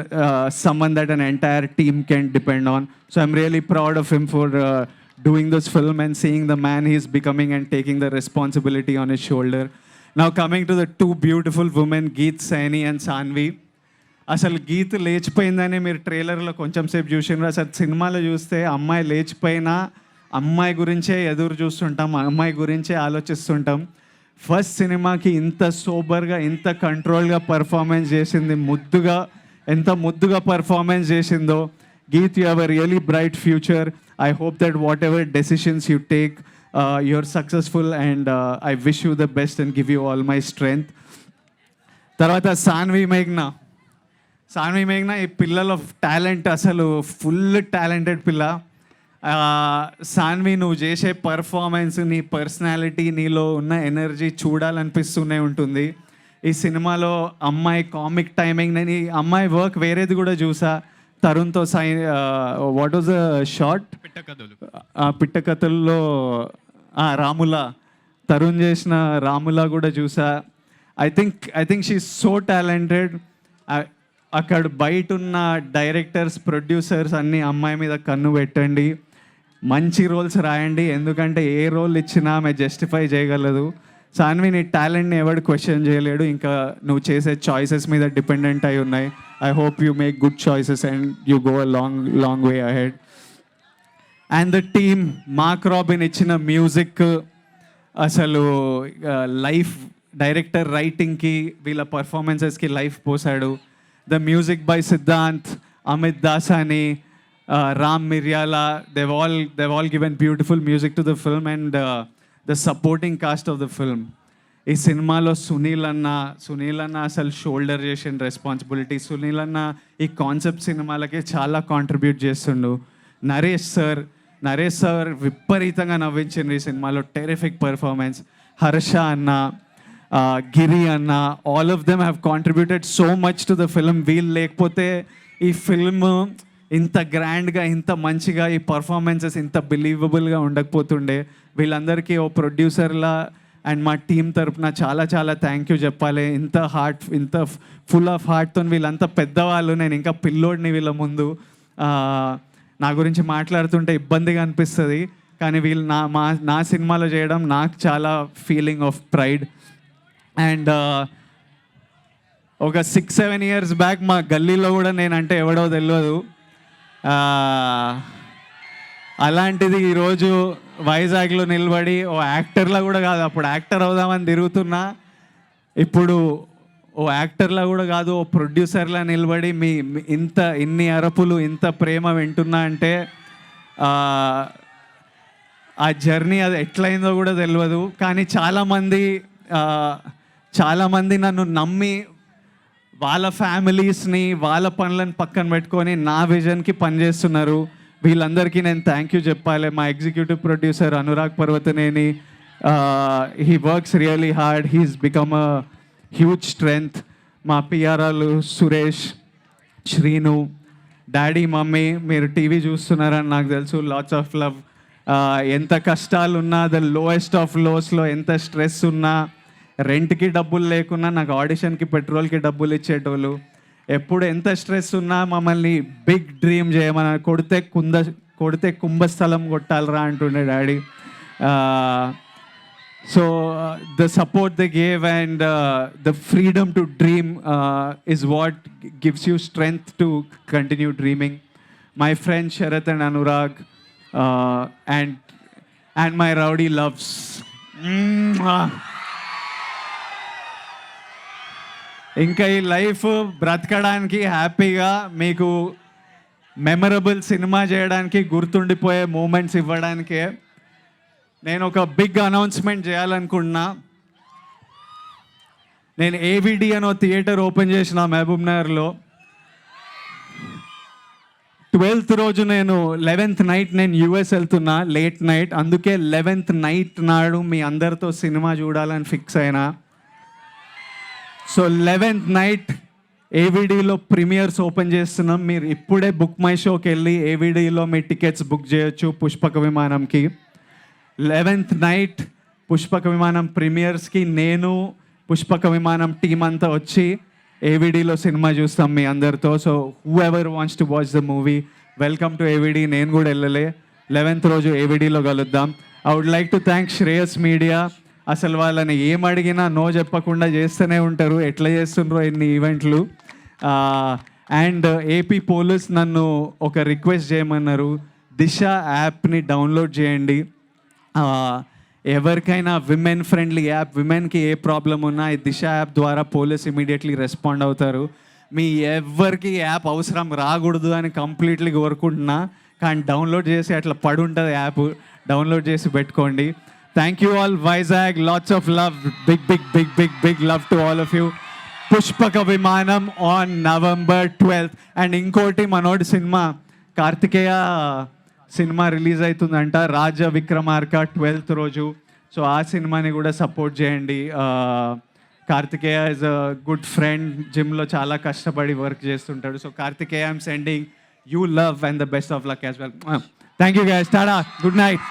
someone that an entire team can depend on. So I'm really proud of him for doing this film and seeing the man he's becoming and taking the responsibility on his shoulder. Now coming to the two beautiful women, Geet Saini and Sanvi. అసలు గీత్ లేచిపోయిందని మీరు ట్రైలర్లో కొంచెం సేపు చూసినారు. అసలు సినిమాలో చూస్తే అమ్మాయి లేచిపోయినా అమ్మాయి గురించే ఎదురు చూస్తుంటాం, అమ్మాయి గురించే ఆలోచిస్తుంటాం. ఫస్ట్ సినిమాకి ఇంత సోబర్గా, ఇంత కంట్రోల్గా పర్ఫార్మెన్స్ చేసింది, ఎంత ముద్దుగా పర్ఫార్మెన్స్ చేసిందో. Geet, you have a really bright future. I hope that whatever decisions you take, you're successful and I wish you the best and give you all my strength. తర్వాత సాన్వి మేఘ్నా ఈ పిల్లల టాలెంట్ అసలు full talented పిల్ల. సాన్వి, నువ్వు చేసే performance, నీ personality, నీలో ఉన్న ఎనర్జీ చూడాలనిపిస్తూనే ఉంటుంది. ఈ సినిమాలో అమ్మాయి కామిక్ టైమింగ్, నేను ఈ అమ్మాయి వర్క్ వేరేది కూడా చూసా, తరుణ్తో వాట్ వాజ్ ద షార్ట్, పిట్టకథల్లో రాములా, తరుణ్ చేసిన రాములా కూడా చూసా. I think she so talented. అక్కడ బయట ఉన్న డైరెక్టర్స్, ప్రొడ్యూసర్స్ అన్నీ అమ్మాయి మీద కన్ను పెట్టండి, మంచి రోల్స్ రాయండి, ఎందుకంటే ఏ రోల్ ఇచ్చినా ఆమె జస్టిఫై చేయగలదు. సాన్వి, నీ టాలెంట్ని ఎవడు క్వశ్చన్ చేయలేడు, ఇంకా నువ్వు చేసే చాయిసెస్ మీద డిపెండెంట్ అయి ఉన్నాయి. I hope you make good choices and you go a long way ahead. And the team, Mark Robin ఇచ్చిన మ్యూజిక్, అసలు లైఫ్, డైరెక్టర్ రైటింగ్కి, వీళ్ళ పర్ఫార్మెన్సెస్కి లైఫ్ పోసాడు. The music by Siddhant, Amit Dasani, Ram Miryala, they've all given beautiful music to the film and the supporting cast of the film. ఈ సినిమాలో సునీల్ అన్న అసలు షోల్డర్ చేసిన రెస్పాన్సిబిలిటీ. సునీల్ అన్న ఈ కాన్సెప్ట్ సినిమాలకి చాలా కాంట్రిబ్యూట్ చేస్తుండు. నరేష్ సార్ విపరీతంగా నవ్వించిండు ఈ సినిమాలో, టెరిఫిక్ పర్ఫార్మెన్స్. హర్ష అన్న, గిరి అన్న, all of them have contributed so much to the film. వీళ్ళు లేకపోతే ఈ ఫిల్మ్ ఇంత గ్రాండ్గా, ఇంత మంచిగా, ఈ పర్ఫార్మెన్సెస్ ఇంత బిలీవబుల్గా ఉండకపోతుండే. వీళ్ళందరికీ ఓ ప్రొడ్యూసర్లా అండ్ మా టీం తరపున చాలా చాలా థ్యాంక్ యూ చెప్పాలి. ఇంత ఫుల్ ఆఫ్ హార్ట్తో, వీళ్ళంతా పెద్దవాళ్ళు, నేను ఇంకా పిల్లోడిని వీళ్ళ ముందు. నా గురించి మాట్లాడుతుంటే ఇబ్బందిగా అనిపిస్తుంది, కానీ వీళ్ళు నా సినిమాలో చేయడం నాకు చాలా ఫీలింగ్ ఆఫ్ ప్రైడ్. అండ్ ఒక 6-7 ఇయర్స్ బ్యాక్ మా గల్లీలో కూడా నేనంటే ఎవడో తెలియదు. అలాంటిది ఈరోజు వైజాగ్లో నిలబడి ఓ యాక్టర్లా కూడా కాదు, అప్పుడు యాక్టర్ అవుదామని తిరుగుతున్నా, ఇప్పుడు ఓ యాక్టర్లా కూడా కాదు, ఓ ప్రొడ్యూసర్లా నిలబడి ఇన్ని అరపులు ఇంత ప్రేమ వింటున్నా అంటే ఆ జర్నీ అది ఎట్లయిందో కూడా తెలియదు. కానీ చాలామంది నన్ను నమ్మి వాళ్ళ ఫ్యామిలీస్ని వాళ్ళ పనులను పక్కన పెట్టుకొని నా విజన్కి పనిచేస్తున్నారు. వీళ్ళందరికీ నేను థ్యాంక్ యూ చెప్పాలి. మా executive producer Anurag Parvathaneni, he works really hard, he's become a huge strength. మా పిఆర్ఆలు సురేష్, శ్రీను, డాడీ, మమ్మీ, మీరు టీవీ చూస్తున్నారని నాకు తెలుసు. LADS of love. ఎంత కష్టాలున్నా, ద లోయెస్ట్ ఆఫ్ లోస్లో ఎంత స్ట్రెస్ ఉన్నా, రెంట్కి డబ్బులు లేకున్నా నాకు ఆడిషన్కి పెట్రోల్కి డబ్బులు ఇచ్చేటోళ్ళు. ఎప్పుడు ఎంత స్ట్రెస్ ఉన్నా మమ్మల్ని బిగ్ డ్రీమ్ చేయమని, కొడితే కుంభస్థలం కొట్టాలరా అంటుండే daddy. So the support they gave and the freedom to dream is what gives you strength to continue dreaming. My friends Sharath and Anurag and my rowdy loves. ఇంకా ఈ life బ్రతకడానికి, హ్యాపీగా మీకు memorable cinema చేయడానికి, గుర్తుండిపోయే moments ఇవ్వడానికే నేను ఒక big announcement చేయాలనుకుంటున్నా. నేను ఏవిడి అనో థియేటర్ ఓపెన్ చేసిన మహబూబ్ నగర్లో. 12th రోజు నేను 11th నైట్ నేను యూఎస్ వెళ్తున్నా, లేట్ నైట్. అందుకే 11th నైట్ నాడు మీ అందరితో సినిమా చూడాలని ఫిక్స్ అయినా. సో 11th నైట్ ఏవిడిలో ప్రీమియర్స్ ఓపెన్ చేస్తున్నాం. మీరు ఇప్పుడే బుక్ మై షోకి వెళ్ళి ఏవిడిలో మీ టికెట్స్ బుక్ చేయొచ్చు పుష్పక విమానంకి. 11th నైట్ పుష్పక విమానం ప్రీమియర్స్కి నేను, పుష్పక విమానం టీం అంతా వచ్చి ఏవిడిలో సినిమా చూస్తాం మీ అందరితో. So whoever wants to watch the movie, welcome to AVD. నేను కూడా వెళ్ళలే. 11th రోజు ఏవిడిలో కలుద్దాం. I would like to thank Shreyas media. అసలు వాళ్ళని ఏం అడిగినా నో చెప్పకుండా చేస్తూనే ఉంటారు. ఎట్లా చేస్తుండ్రో ఎన్ని ఈవెంట్లు. అండ్ ఏపీ పోలీస్ నన్ను ఒక రిక్వెస్ట్ చేయమన్నారు, దిశ యాప్ని డౌన్లోడ్ చేయండి. ఎవరికైనా విమెన్ ఫ్రెండ్లీ యాప్, విమెన్కి ఏ ప్రాబ్లం ఉన్నా ఈ దిశ యాప్ ద్వారా పోలీస్ ఇమీడియట్లీ రెస్పాండ్ అవుతారు. మీ ఎవరికి యాప్ అవసరం రాకూడదు అని కంప్లీట్లీ కోరుకుంటున్నా. కానీ డౌన్లోడ్ చేసి అట్లా పడి ఉంటుంది యాప్, డౌన్లోడ్ చేసి పెట్టుకోండి. Thank you all Vizag, lots of love, big love to all of you. Pushpaka Vimanam on November 12th. And ఇంకోటి మనోడి సినిమా కార్తికేయ సినిమా రిలీజ్ అవుతుందంట, రాజ విక్రమార్క 12th రోజు. సో ఆ సినిమాని కూడా సపోర్ట్ చేయండి. Karthikeya is a good friend, జిమ్లో చాలా కష్టపడి వర్క్ చేస్తుంటాడు. So Karthikeya I'm sending you love and the best of luck as well. Thank you guys, tata, good night.